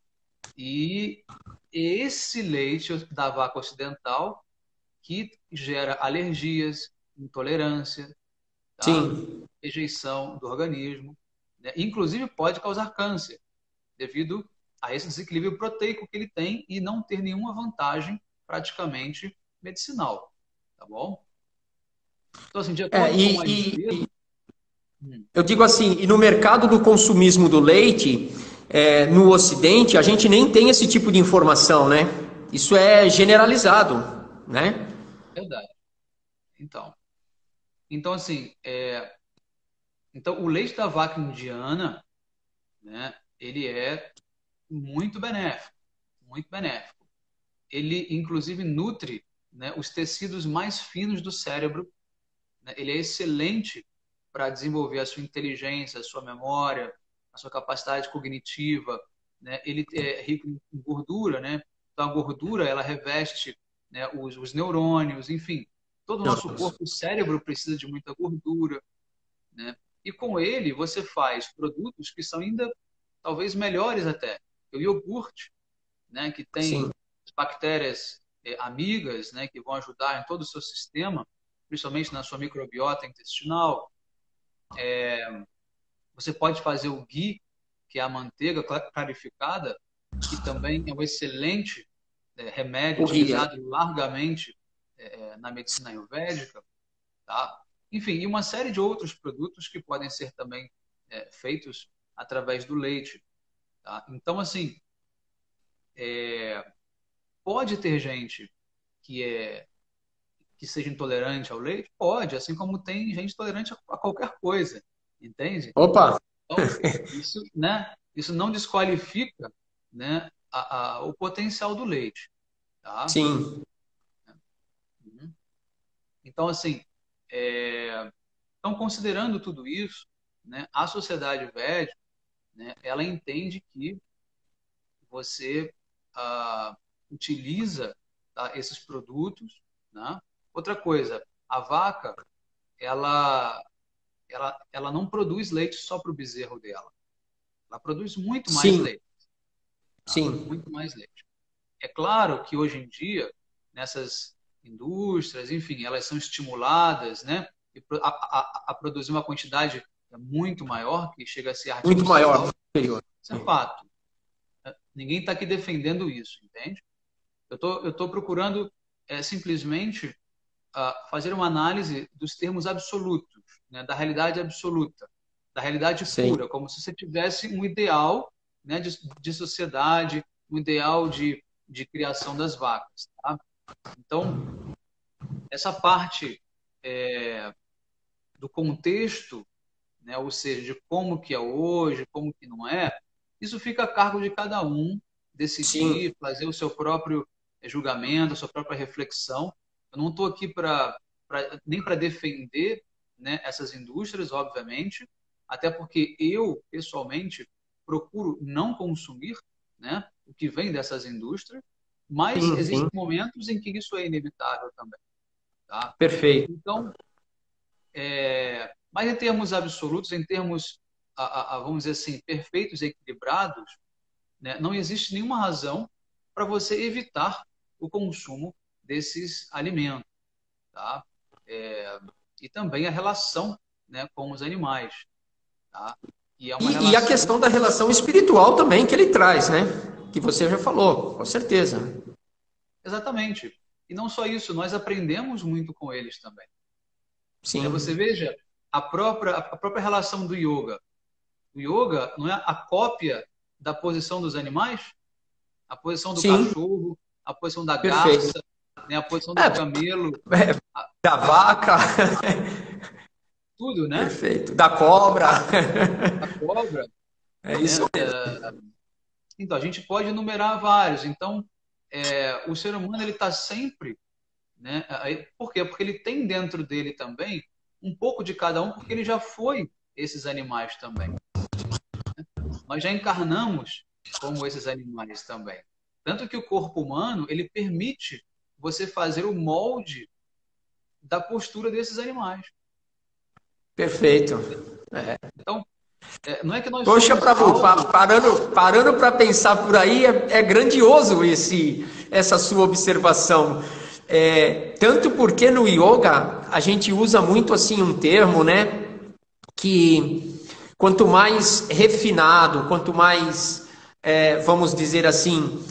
[SPEAKER 1] E esse leite da vaca ocidental que gera alergias, intolerância, tá?
[SPEAKER 2] Sim.
[SPEAKER 1] Rejeição do organismo, né? Inclusive pode causar câncer, devido a esse desequilíbrio proteico que ele tem e não ter nenhuma vantagem praticamente medicinal, tá bom? Então, assim, de
[SPEAKER 2] É,
[SPEAKER 1] acordo com a Ayurveda,
[SPEAKER 2] eu digo assim, e no mercado do consumismo do leite, no Ocidente, a gente nem tem esse tipo de informação, né? Isso é generalizado, né?
[SPEAKER 1] verdade. Então, então assim, então o leite da vaca indiana, né, ele é muito benéfico, muito benéfico. Ele, inclusive, nutre, né, os tecidos mais finos do cérebro, né? Ele é excelente para desenvolver a sua inteligência, a sua memória, a sua capacidade cognitiva, né? Ele é rico em gordura, né? Então a gordura ela reveste, né, os neurônios, enfim, todo o nosso corpo, o cérebro precisa de muita gordura, né? E com ele você faz produtos que são ainda talvez melhores até. O iogurte, né, que tem
[SPEAKER 2] Sim.
[SPEAKER 1] bactérias amigas, né, que vão ajudar em todo o seu sistema, principalmente na sua microbiota intestinal. Você pode fazer o ghee, que é a manteiga clarificada, que também é um excelente remédio
[SPEAKER 2] O guia.
[SPEAKER 1] utilizado largamente na medicina ayurvédica, tá? Enfim, e uma série de outros produtos que podem ser também feitos através do leite, tá? Então, assim, pode ter gente que que seja intolerante ao leite? Pode, assim como tem gente intolerante a qualquer coisa, entende?
[SPEAKER 2] Opa,
[SPEAKER 1] Então, isso, né, isso não desqualifica, né, o potencial do leite, tá?
[SPEAKER 2] sim.
[SPEAKER 1] Uhum. Então, assim, então, considerando tudo isso, né, a sociedade védica, né, ela entende que você utiliza, tá, esses produtos, né? Outra coisa, a vaca, ela, ela não produz leite só para o bezerro dela. Ela produz muito mais
[SPEAKER 2] Sim,
[SPEAKER 1] leite, tá?
[SPEAKER 2] sim.
[SPEAKER 1] Muito mais leite. É claro que hoje em dia, nessas indústrias, enfim, elas são estimuladas, né, a produzir uma quantidade muito maior, que chega a ser
[SPEAKER 2] Muito maior.
[SPEAKER 1] artificial.
[SPEAKER 2] Superior.
[SPEAKER 1] Isso é fato. Ninguém está aqui defendendo isso, entende? Eu tô procurando simplesmente fazer uma análise dos termos absolutos, né, da realidade absoluta, da realidade
[SPEAKER 2] Sim.
[SPEAKER 1] pura, como se você tivesse um ideal, né, de sociedade, um ideal de criação das vacas. Tá? Então, essa parte do contexto, né, ou seja, de como que é hoje, como que não é, isso fica a cargo de cada um
[SPEAKER 2] Sim.
[SPEAKER 1] decidir, fazer o seu próprio julgamento, a sua própria reflexão. Eu não estou aqui nem para defender, né, essas indústrias, obviamente, até porque eu, pessoalmente, procuro não consumir, né, o que vem dessas indústrias, mas
[SPEAKER 2] Sim, sim.
[SPEAKER 1] existem momentos em que isso é inevitável também. Tá?
[SPEAKER 2] Perfeito.
[SPEAKER 1] Então, mas em termos absolutos, em termos, vamos dizer assim, perfeitos e equilibrados, né, não existe nenhuma razão para você evitar o consumo desses alimentos, tá? E também a relação, né, com os animais, tá? E é uma
[SPEAKER 2] E a
[SPEAKER 1] relação,
[SPEAKER 2] questão da relação espiritual também que ele traz, né? Que você já falou, com certeza.
[SPEAKER 1] exatamente. E não só isso, nós aprendemos muito com eles também. Né? Você
[SPEAKER 2] Sim.
[SPEAKER 1] veja a própria relação do yoga. O yoga não é a cópia da posição dos animais? A posição do
[SPEAKER 2] Sim,
[SPEAKER 1] cachorro, a posição da
[SPEAKER 2] perfeito.
[SPEAKER 1] garça, né? A posição do
[SPEAKER 2] É,
[SPEAKER 1] camelo,
[SPEAKER 2] da vaca,
[SPEAKER 1] tudo, né?
[SPEAKER 2] perfeito. Da cobra.
[SPEAKER 1] A cobra,
[SPEAKER 2] É isso
[SPEAKER 1] né?
[SPEAKER 2] mesmo.
[SPEAKER 1] Então, a gente pode enumerar vários. Então, o ser humano ele está sempre, né? Por quê? Porque ele tem dentro dele também um pouco de cada um, porque ele já foi esses animais também. Nós já encarnamos como esses animais também. Tanto que o corpo humano, ele permite você fazer o molde da postura desses animais.
[SPEAKER 2] Perfeito.
[SPEAKER 1] Então, Não é que nós
[SPEAKER 2] Poxa,
[SPEAKER 1] somos
[SPEAKER 2] Prabhu,
[SPEAKER 1] algo.
[SPEAKER 2] parando para pensar por aí, é grandioso essa sua observação. Tanto porque no yoga a gente usa muito assim um termo, né? Que quanto mais refinado, quanto mais, vamos dizer assim,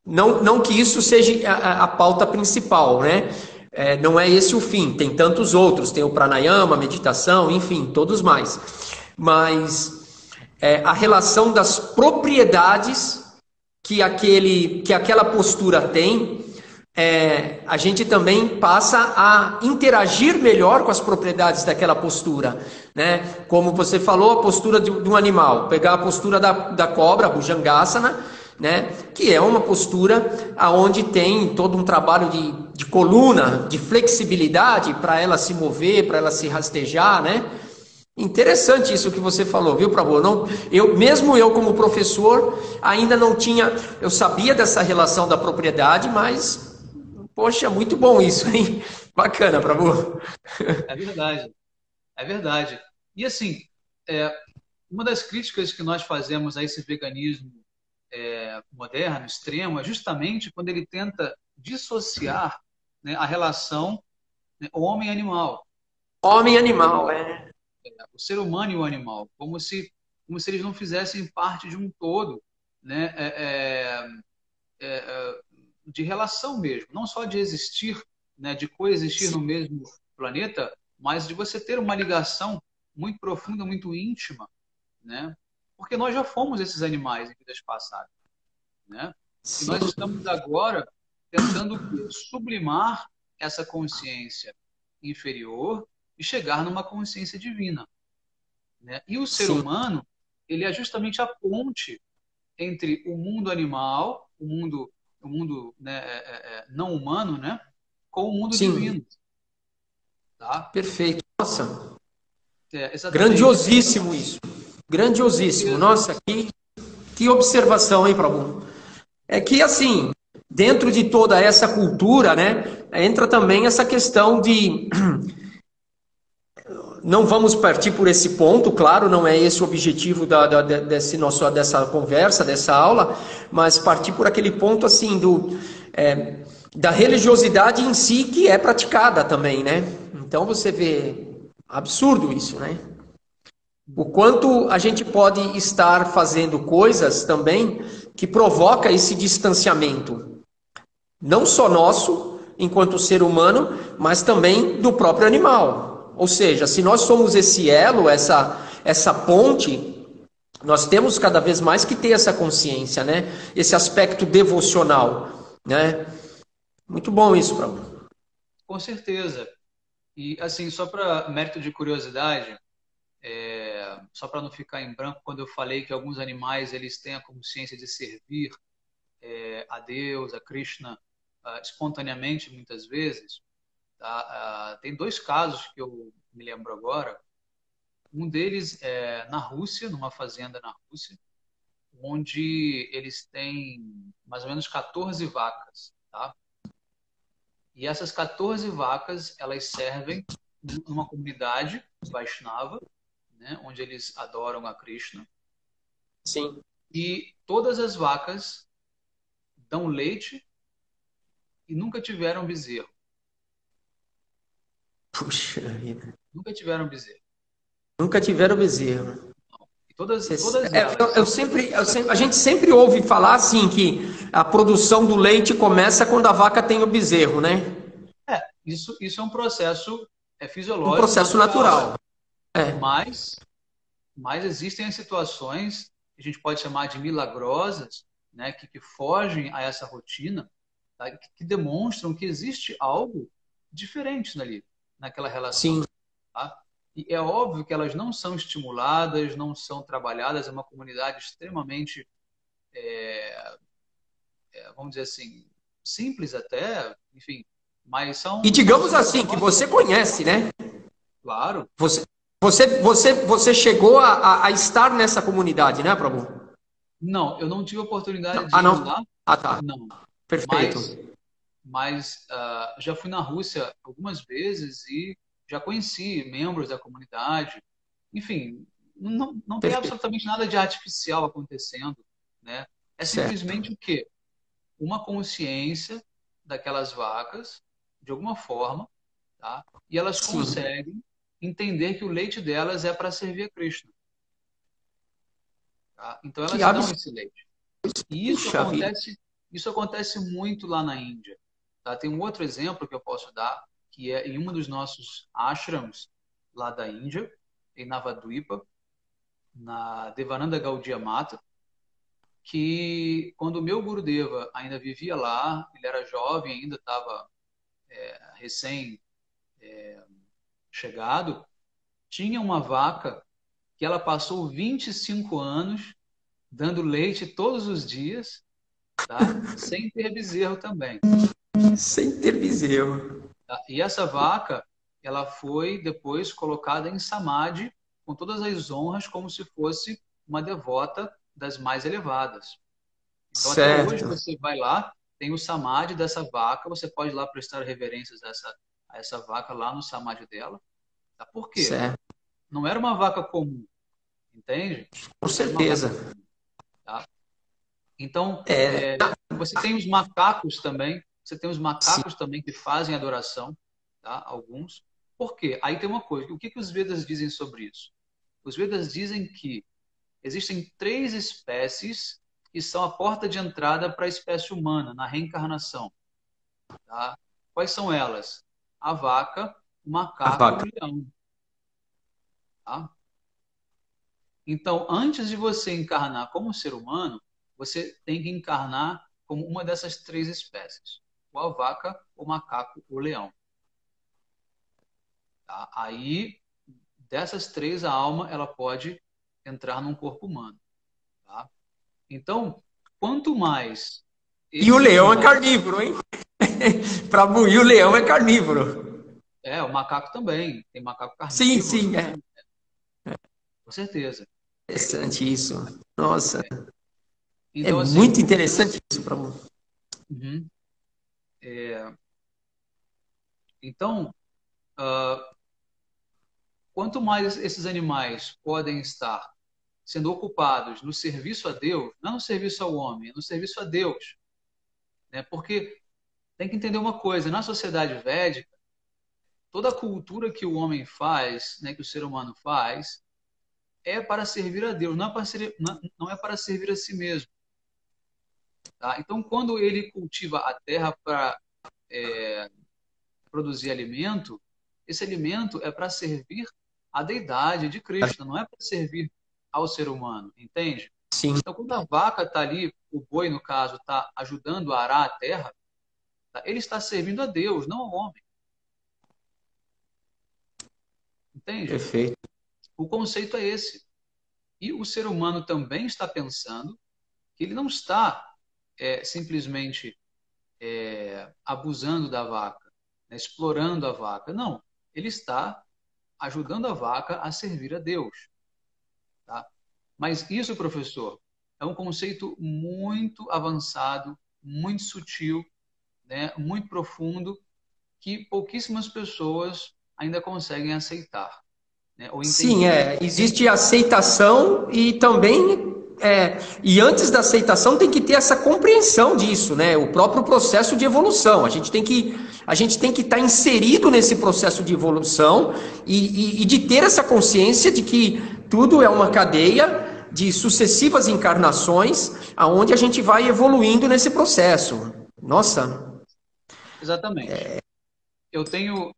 [SPEAKER 2] não que isso seja a pauta principal, né? Não é esse o fim, tem tantos outros, tem o pranayama, meditação, enfim, todos mais. Mas a relação das propriedades que aquela postura tem, a gente também passa a interagir melhor com as propriedades daquela postura, né? Como você falou, a postura de um animal, pegar a postura da cobra, a Bhujangasana, né? Que é uma postura aonde tem todo um trabalho de coluna, de flexibilidade para ela se mover, para ela se rastejar, né? Interessante isso que você falou, viu, Prabhu? Não, mesmo eu como professor ainda não tinha, eu sabia dessa relação da propriedade, mas poxa, muito bom isso, hein? Bacana, Prabhu.
[SPEAKER 1] É verdade, é verdade. E assim, é, uma das críticas que nós fazemos a esse veganismo moderno, extremo, é justamente quando ele tenta dissociar, né, a relação, né, homem-animal,
[SPEAKER 2] Homem e animal,
[SPEAKER 1] o ser humano e o animal, como se eles não fizessem parte de um todo, né, de relação mesmo, não só de existir, né, de coexistir
[SPEAKER 2] sim,
[SPEAKER 1] no mesmo planeta, mas de você ter uma ligação muito profunda, muito íntima, né? Porque nós já fomos esses animais em vidas passadas, né? E
[SPEAKER 2] sim,
[SPEAKER 1] nós estamos agora tentando sublimar essa consciência inferior e chegar numa consciência divina, né? E o ser
[SPEAKER 2] sim,
[SPEAKER 1] humano, ele é justamente a ponte entre o mundo animal, o mundo, né, não humano, né, com o mundo
[SPEAKER 2] sim,
[SPEAKER 1] divino, tá?
[SPEAKER 2] perfeito. Nossa,
[SPEAKER 1] Exatamente.
[SPEAKER 2] grandiosíssimo isso.
[SPEAKER 1] Com
[SPEAKER 2] Grandiosíssimo.
[SPEAKER 1] certeza.
[SPEAKER 2] Nossa, que observação, hein, Prabhu? É que, assim, dentro de toda essa cultura, né, entra também essa questão de. Não vamos partir por esse ponto, claro, não é esse o objetivo dessa conversa, dessa aula, mas partir por aquele ponto, assim, da religiosidade em si que é praticada também, né? Então você vê, absurdo isso, né? O quanto a gente pode estar fazendo coisas também que provoca esse distanciamento não só nosso, enquanto ser humano, mas também do próprio animal. Ou seja, se nós somos esse elo, essa ponte, nós temos cada vez mais que ter essa consciência, né? Esse aspecto devocional, né? Muito bom isso, Prabhu.
[SPEAKER 1] Com certeza. E assim, só para mérito de curiosidade, só para não ficar em branco, quando eu falei que alguns animais eles têm a consciência de servir a Deus, a Krishna, espontaneamente muitas vezes, tá? Tem dois casos que eu me lembro agora. Um deles é na Rússia, numa fazenda na Rússia, onde eles têm mais ou menos 14 vacas, tá? E essas 14 vacas, elas servem numa comunidade Vaishnava, né, onde eles adoram a Krishna.
[SPEAKER 2] Sim.
[SPEAKER 1] E todas as vacas dão leite e nunca tiveram bezerro.
[SPEAKER 2] Puxa vida.
[SPEAKER 1] Nunca tiveram bezerro.
[SPEAKER 2] Nunca tiveram bezerro.
[SPEAKER 1] E todas elas.
[SPEAKER 2] A gente sempre ouve falar assim que a produção do leite começa quando a vaca tem o bezerro, né?
[SPEAKER 1] Isso é um processo
[SPEAKER 2] Um
[SPEAKER 1] fisiológico,
[SPEAKER 2] processo
[SPEAKER 1] natural.
[SPEAKER 2] natural. É,
[SPEAKER 1] Mas, mas existem as situações que a gente pode chamar de milagrosas, né, que fogem a essa rotina, tá, que demonstram que existe algo diferente ali, naquela relação.
[SPEAKER 2] sim.
[SPEAKER 1] Tá? E é óbvio que elas não são estimuladas, não são trabalhadas, é uma comunidade extremamente, vamos dizer assim, simples até, enfim, mas
[SPEAKER 2] E
[SPEAKER 1] são
[SPEAKER 2] digamos
[SPEAKER 1] situações
[SPEAKER 2] assim, que
[SPEAKER 1] próximas,
[SPEAKER 2] você conhece, né?
[SPEAKER 1] claro.
[SPEAKER 2] Você, você chegou a estar nessa comunidade, né, Prabhu?
[SPEAKER 1] Não, eu não tive a
[SPEAKER 2] Não.
[SPEAKER 1] oportunidade de
[SPEAKER 2] Ah,
[SPEAKER 1] ir
[SPEAKER 2] não.
[SPEAKER 1] lá,
[SPEAKER 2] Ah, tá.
[SPEAKER 1] não.
[SPEAKER 2] Perfeito.
[SPEAKER 1] Mas, mas já fui na Rússia algumas vezes e já conheci membros da comunidade. Enfim, não tem
[SPEAKER 2] Perfeito.
[SPEAKER 1] absolutamente nada de artificial acontecendo, né? É
[SPEAKER 2] Certo.
[SPEAKER 1] simplesmente o quê? Uma consciência daquelas vacas, de alguma forma, tá? E elas
[SPEAKER 2] Sim.
[SPEAKER 1] conseguem entender que o leite delas é para servir a Krishna, tá? Então
[SPEAKER 2] Que
[SPEAKER 1] elas dão
[SPEAKER 2] absurdo.
[SPEAKER 1] esse leite. E
[SPEAKER 2] Puxa vida.
[SPEAKER 1] isso acontece muito lá na Índia, tá? Tem um outro exemplo que eu posso dar, que é em um dos nossos ashrams lá da Índia, em Navadvipa, na Devananda Gaudiya Mata, que quando o meu Gurudeva ainda vivia lá, ele era jovem, ainda estava recém-chegado, tinha uma vaca que ela passou 25 anos dando leite todos os dias, tá? Sem ter bezerro também.
[SPEAKER 2] Sem ter bezerro.
[SPEAKER 1] Tá? E essa vaca, ela foi depois colocada em samadhi com todas as honras, como se fosse uma devota das mais elevadas. Então, até hoje,
[SPEAKER 2] Certo.
[SPEAKER 1] você vai lá, tem o samadhi dessa vaca, você pode ir lá prestar reverências a essa vaca lá no samadhi dela. Tá? Por quê?
[SPEAKER 2] Certo.
[SPEAKER 1] Não era uma vaca comum, entende?
[SPEAKER 2] Com
[SPEAKER 1] Não era uma vaca
[SPEAKER 2] certeza.
[SPEAKER 1] comum. Tá? Então,
[SPEAKER 2] É,
[SPEAKER 1] você tem os macacos também, você tem os
[SPEAKER 2] sim.
[SPEAKER 1] macacos também que fazem adoração, tá? Alguns. Por quê? Aí tem uma coisa, o que que os Vedas dizem sobre isso? Os Vedas dizem que existem três espécies que são a porta de entrada para a espécie humana, na reencarnação. Tá? Quais são elas? A vaca, o
[SPEAKER 2] A
[SPEAKER 1] macaco e o
[SPEAKER 2] vaca.
[SPEAKER 1] leão. Tá? Então, antes de você encarnar como ser humano, você tem que encarnar como uma dessas três espécies: ou a vaca, o macaco, o leão. Tá? Aí, dessas três, a alma ela pode entrar num corpo humano. Tá? Então, quanto mais
[SPEAKER 2] E o
[SPEAKER 1] esses
[SPEAKER 2] leão é
[SPEAKER 1] animais,
[SPEAKER 2] carnívoro, hein? Para buir, o leão é carnívoro.
[SPEAKER 1] o macaco também, tem macaco
[SPEAKER 2] Sim,
[SPEAKER 1] carnívoro,
[SPEAKER 2] sim,
[SPEAKER 1] né?
[SPEAKER 2] é
[SPEAKER 1] Com certeza.
[SPEAKER 2] interessante isso. Nossa, é
[SPEAKER 1] Então, assim,
[SPEAKER 2] muito interessante isso para mim.
[SPEAKER 1] uhum, então, uh, quanto mais esses animais podem estar sendo ocupados no serviço a Deus, não no serviço ao homem, no serviço a Deus, né? Porque tem que entender uma coisa, na sociedade védica, toda a cultura que o homem faz, né, que o ser humano faz, é para servir a Deus, não é para servir a si mesmo. Tá? Então, quando ele cultiva a terra para produzir alimento, esse alimento é para servir a deidade de Krishna, não é para servir ao ser humano, entende?
[SPEAKER 2] Sim,
[SPEAKER 1] Então, quando a vaca está ali, o boi, no caso, está ajudando a arar a terra, tá? Ele está servindo a Deus, não ao homem, entende?
[SPEAKER 2] perfeito.
[SPEAKER 1] O conceito é esse. E o ser humano também está pensando que ele não está simplesmente abusando da vaca, né, explorando a vaca. Não, ele está ajudando a vaca a servir a Deus. Tá? Mas isso, professor, é um conceito muito avançado, muito sutil, né, muito profundo, que pouquíssimas pessoas ainda conseguem aceitar, né, ou
[SPEAKER 2] Sim,
[SPEAKER 1] entender.
[SPEAKER 2] existe aceitação e também e antes da aceitação tem que ter essa compreensão disso, né? O próprio processo de evolução. A gente tem que estar inserido nesse processo de evolução e de ter essa consciência de que tudo é uma cadeia de sucessivas encarnações, aonde a gente vai evoluindo nesse processo. Nossa,
[SPEAKER 1] Exatamente. Eu tenho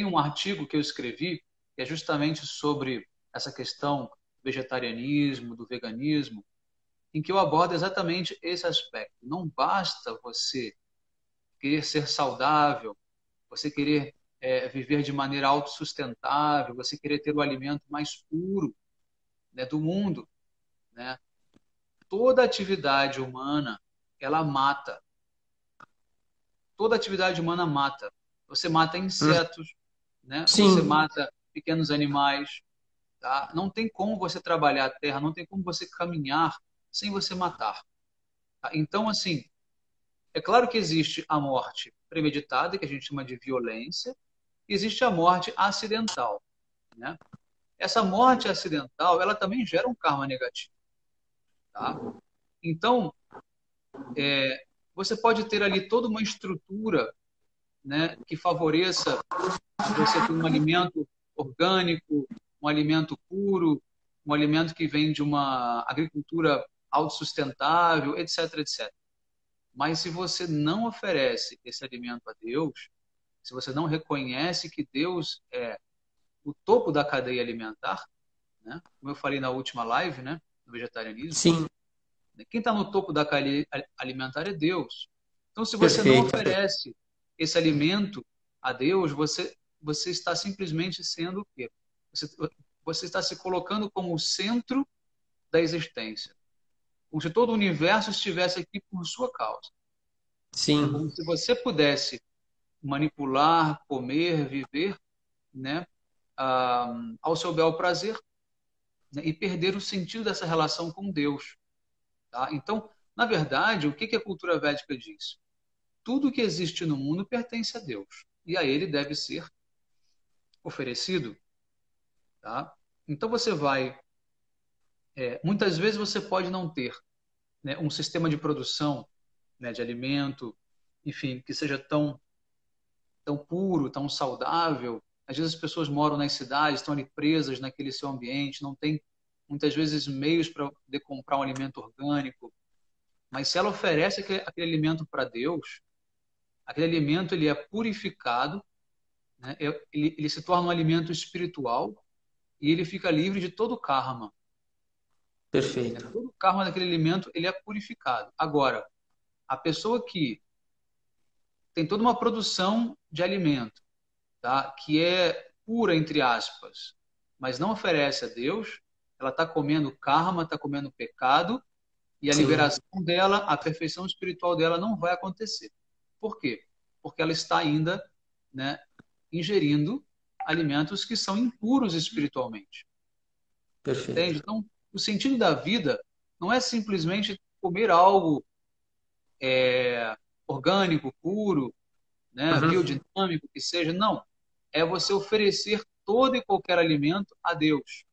[SPEAKER 1] um artigo que eu escrevi que é justamente sobre essa questão do vegetarianismo, do veganismo, em que eu abordo exatamente esse aspecto. Não basta você querer ser saudável, você querer viver de maneira autossustentável, você querer ter o alimento mais puro, né, do mundo, né? Toda atividade humana, ela mata. Toda atividade humana mata. Você mata insetos, né? Você
[SPEAKER 2] sim,
[SPEAKER 1] mata pequenos animais, tá? Não tem como você trabalhar a terra, não tem como você caminhar sem você matar. Tá? Então, assim, é claro que existe a morte premeditada, que a gente chama de violência, e existe a morte acidental, né? essa morte acidental, ela também gera um karma negativo, tá? Então, você pode ter ali toda uma estrutura, né, que favoreça você ter um alimento orgânico, um alimento puro, um alimento que vem de uma agricultura autossustentável, etc, etc. Mas se você não oferece esse alimento a Deus, se você não reconhece que Deus é o topo da cadeia alimentar, né? Como eu falei na última live, né, do vegetarianismo,
[SPEAKER 2] Sim,
[SPEAKER 1] quem está no topo da cadeia alimentar é Deus. Então, se você não
[SPEAKER 2] perfeito.
[SPEAKER 1] oferece esse alimento a Deus, você está simplesmente sendo o quê? Você está se colocando como o centro da existência. Como se todo o universo estivesse aqui por sua causa. É como
[SPEAKER 2] Sim,
[SPEAKER 1] se você pudesse manipular, comer, viver, né, ao seu bel prazer, né, e perder o sentido dessa relação com Deus. Tá? Então, na verdade, o que a cultura védica diz? Tudo que existe no mundo pertence a Deus. E a ele deve ser oferecido. Tá? Então, você vai... muitas vezes você pode não ter, né, um sistema de produção, né, de alimento, enfim, que seja tão puro, tão saudável. Às vezes as pessoas moram nas cidades, estão ali presas naquele seu ambiente, não tem muitas vezes meios para poder comprar um alimento orgânico. Mas se ela oferece aquele alimento para Deus, aquele alimento ele é purificado, né? Ele se torna um alimento espiritual e ele fica livre de todo karma. Né?
[SPEAKER 2] perfeito.
[SPEAKER 1] Todo o karma daquele alimento ele é purificado. Agora, a pessoa que tem toda uma produção de alimento, tá? Que é pura, entre aspas, mas não oferece a Deus, ela está comendo karma, está comendo pecado, e a
[SPEAKER 2] Sim,
[SPEAKER 1] liberação dela, a perfeição espiritual dela não vai acontecer. Por quê? Porque ela está ainda, né, ingerindo alimentos que são impuros espiritualmente. Entende?
[SPEAKER 2] perfeito.
[SPEAKER 1] Então, o sentido da vida não é simplesmente comer algo orgânico, puro, né,
[SPEAKER 2] Uhum.
[SPEAKER 1] biodinâmico, que seja. Não. É você oferecer todo e qualquer alimento a Deus.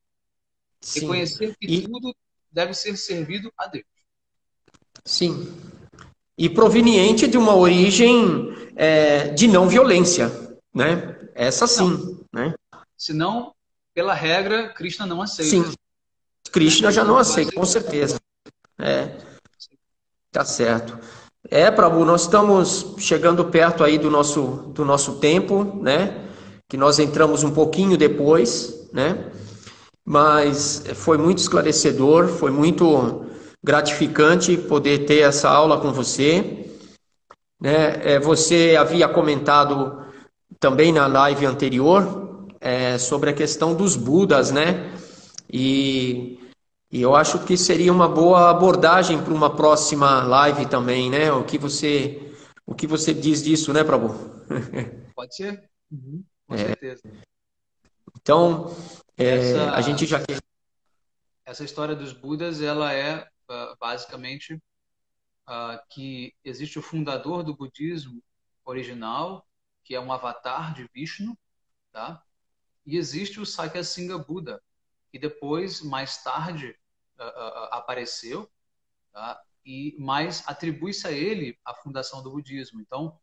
[SPEAKER 2] Sim.
[SPEAKER 1] Reconhecer que
[SPEAKER 2] E
[SPEAKER 1] tudo deve ser servido a Deus.
[SPEAKER 2] sim. E proveniente de uma origem de não violência, né? Essa
[SPEAKER 1] Não,
[SPEAKER 2] sim, né?
[SPEAKER 1] senão, pela regra, Krishna não
[SPEAKER 2] Sim,
[SPEAKER 1] aceita, né?
[SPEAKER 2] Krishna
[SPEAKER 1] Ele
[SPEAKER 2] já não
[SPEAKER 1] não vai
[SPEAKER 2] aceita, com
[SPEAKER 1] aceitar.
[SPEAKER 2] certeza. É, tá certo. Prabhu, nós estamos chegando perto aí do nosso tempo, né? Que nós entramos um pouquinho depois, né? Mas foi muito esclarecedor, foi muito gratificante poder ter essa aula com você, né? Você havia comentado também na live anterior sobre a questão dos Budas, né? E, e eu acho que seria uma boa abordagem para uma próxima live também, né? O que você diz disso, né, Prabhu?
[SPEAKER 1] Pode ser? Uhum. Com certeza.
[SPEAKER 2] Então, a
[SPEAKER 1] Essa,
[SPEAKER 2] gente já.
[SPEAKER 1] essa história dos Budas, ela é basicamente que existe o fundador do budismo original, que é um avatar de Vishnu, tá? E existe o Sakyasingha Buda, que depois, mais tarde, apareceu, tá? E mais atribui-se a ele a fundação do budismo. Então,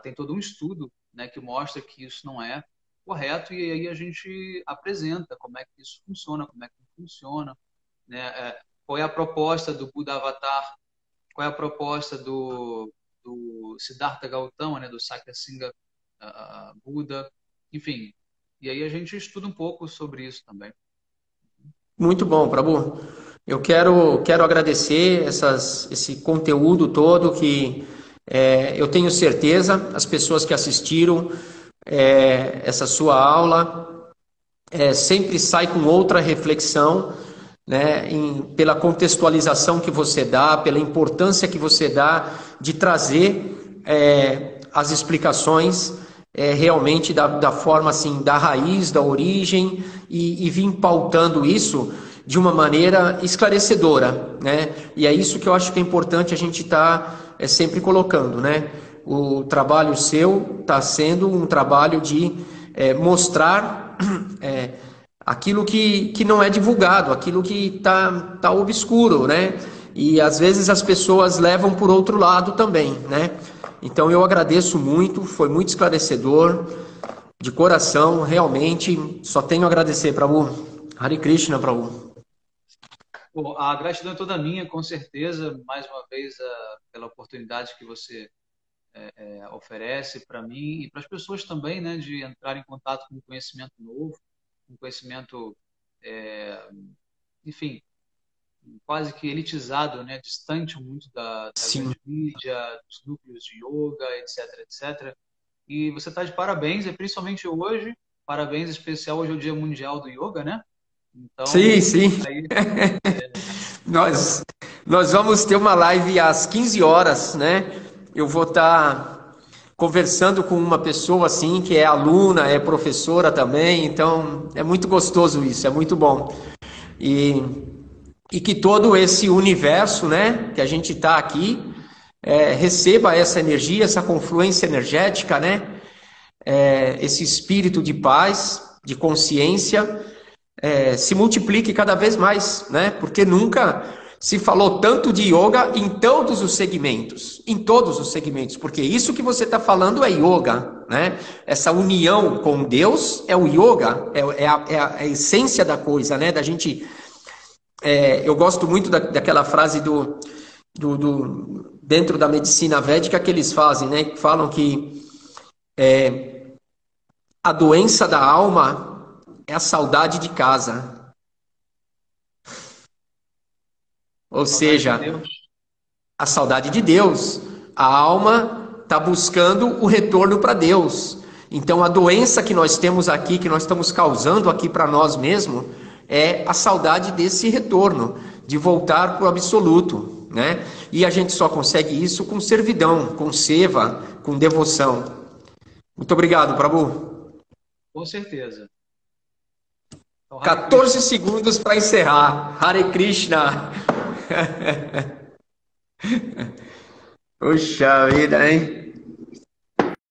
[SPEAKER 1] tem todo um estudo, né, que mostra que isso não é correto e aí a gente apresenta como é que isso funciona, como é que não funciona, né? Qual é a proposta do Buda Avatar, qual é a proposta do Siddhartha Gautama, né, do Sakyasingha Buda, enfim. E aí a gente estuda um pouco sobre isso também.
[SPEAKER 2] Muito bom, Prabhu. Eu quero agradecer esse conteúdo todo que eu tenho certeza as pessoas que assistiram essa sua aula sempre sai com outra reflexão, né, pela contextualização que você dá, pela importância que você dá de trazer as explicações realmente da forma assim, da raiz, da origem e vir pautando isso de uma maneira esclarecedora, né? E é isso que eu acho que é importante a gente estar sempre colocando, né? O trabalho seu está sendo um trabalho de mostrar aquilo que não é divulgado, aquilo que tá obscuro, né? E às vezes as pessoas levam por outro lado também, né? Então eu agradeço muito, foi muito esclarecedor, de coração, realmente, só tenho a agradecer, Prabhu. Hare Krishna, Prabhu.
[SPEAKER 1] Bom, a gratidão é toda minha, com certeza, mais uma vez, pela oportunidade que você oferece para mim e para as pessoas também, né, de entrar em contato com um conhecimento novo, um conhecimento, é, enfim, quase que elitizado, né, distante muito da
[SPEAKER 2] Sim.
[SPEAKER 1] grande mídia, dos núcleos de yoga, etc, etc. E você está de parabéns, principalmente hoje, parabéns especial, hoje é o Dia Mundial do Yoga, né?
[SPEAKER 2] Sim,
[SPEAKER 1] Então,
[SPEAKER 2] sim.
[SPEAKER 1] aí,
[SPEAKER 2] Nós, nós vamos ter uma live às 15 horas, né? Eu vou estar conversando com uma pessoa assim, que é aluna, é professora também, então é muito gostoso isso, é muito bom. E, e que todo esse universo, né, que a gente está aqui, receba essa energia, essa confluência energética, né? Esse espírito de paz, de consciência, se multiplique cada vez mais, né? Porque nunca se falou tanto de yoga em todos os segmentos, porque isso que você está falando é yoga, né? Essa união com Deus é o yoga, é a essência da coisa, né? Da gente, eu gosto muito daquela frase dentro da medicina védica que eles fazem, né? Que falam que a doença da alma é a saudade de casa. Ou
[SPEAKER 1] saudade de
[SPEAKER 2] seja,
[SPEAKER 1] Deus.
[SPEAKER 2] a saudade de Deus. A alma está buscando o retorno para Deus. Então, a doença que nós temos aqui, que nós estamos causando aqui para nós mesmos, é a saudade desse retorno, de voltar para o absoluto, né? E a gente só consegue isso com servidão, com seva, com devoção. Muito obrigado, Prabhu.
[SPEAKER 1] Com certeza. Então, Hare
[SPEAKER 2] 14
[SPEAKER 1] Krishna.
[SPEAKER 2] segundos para encerrar. Hare Krishna. Puxa vida, hein?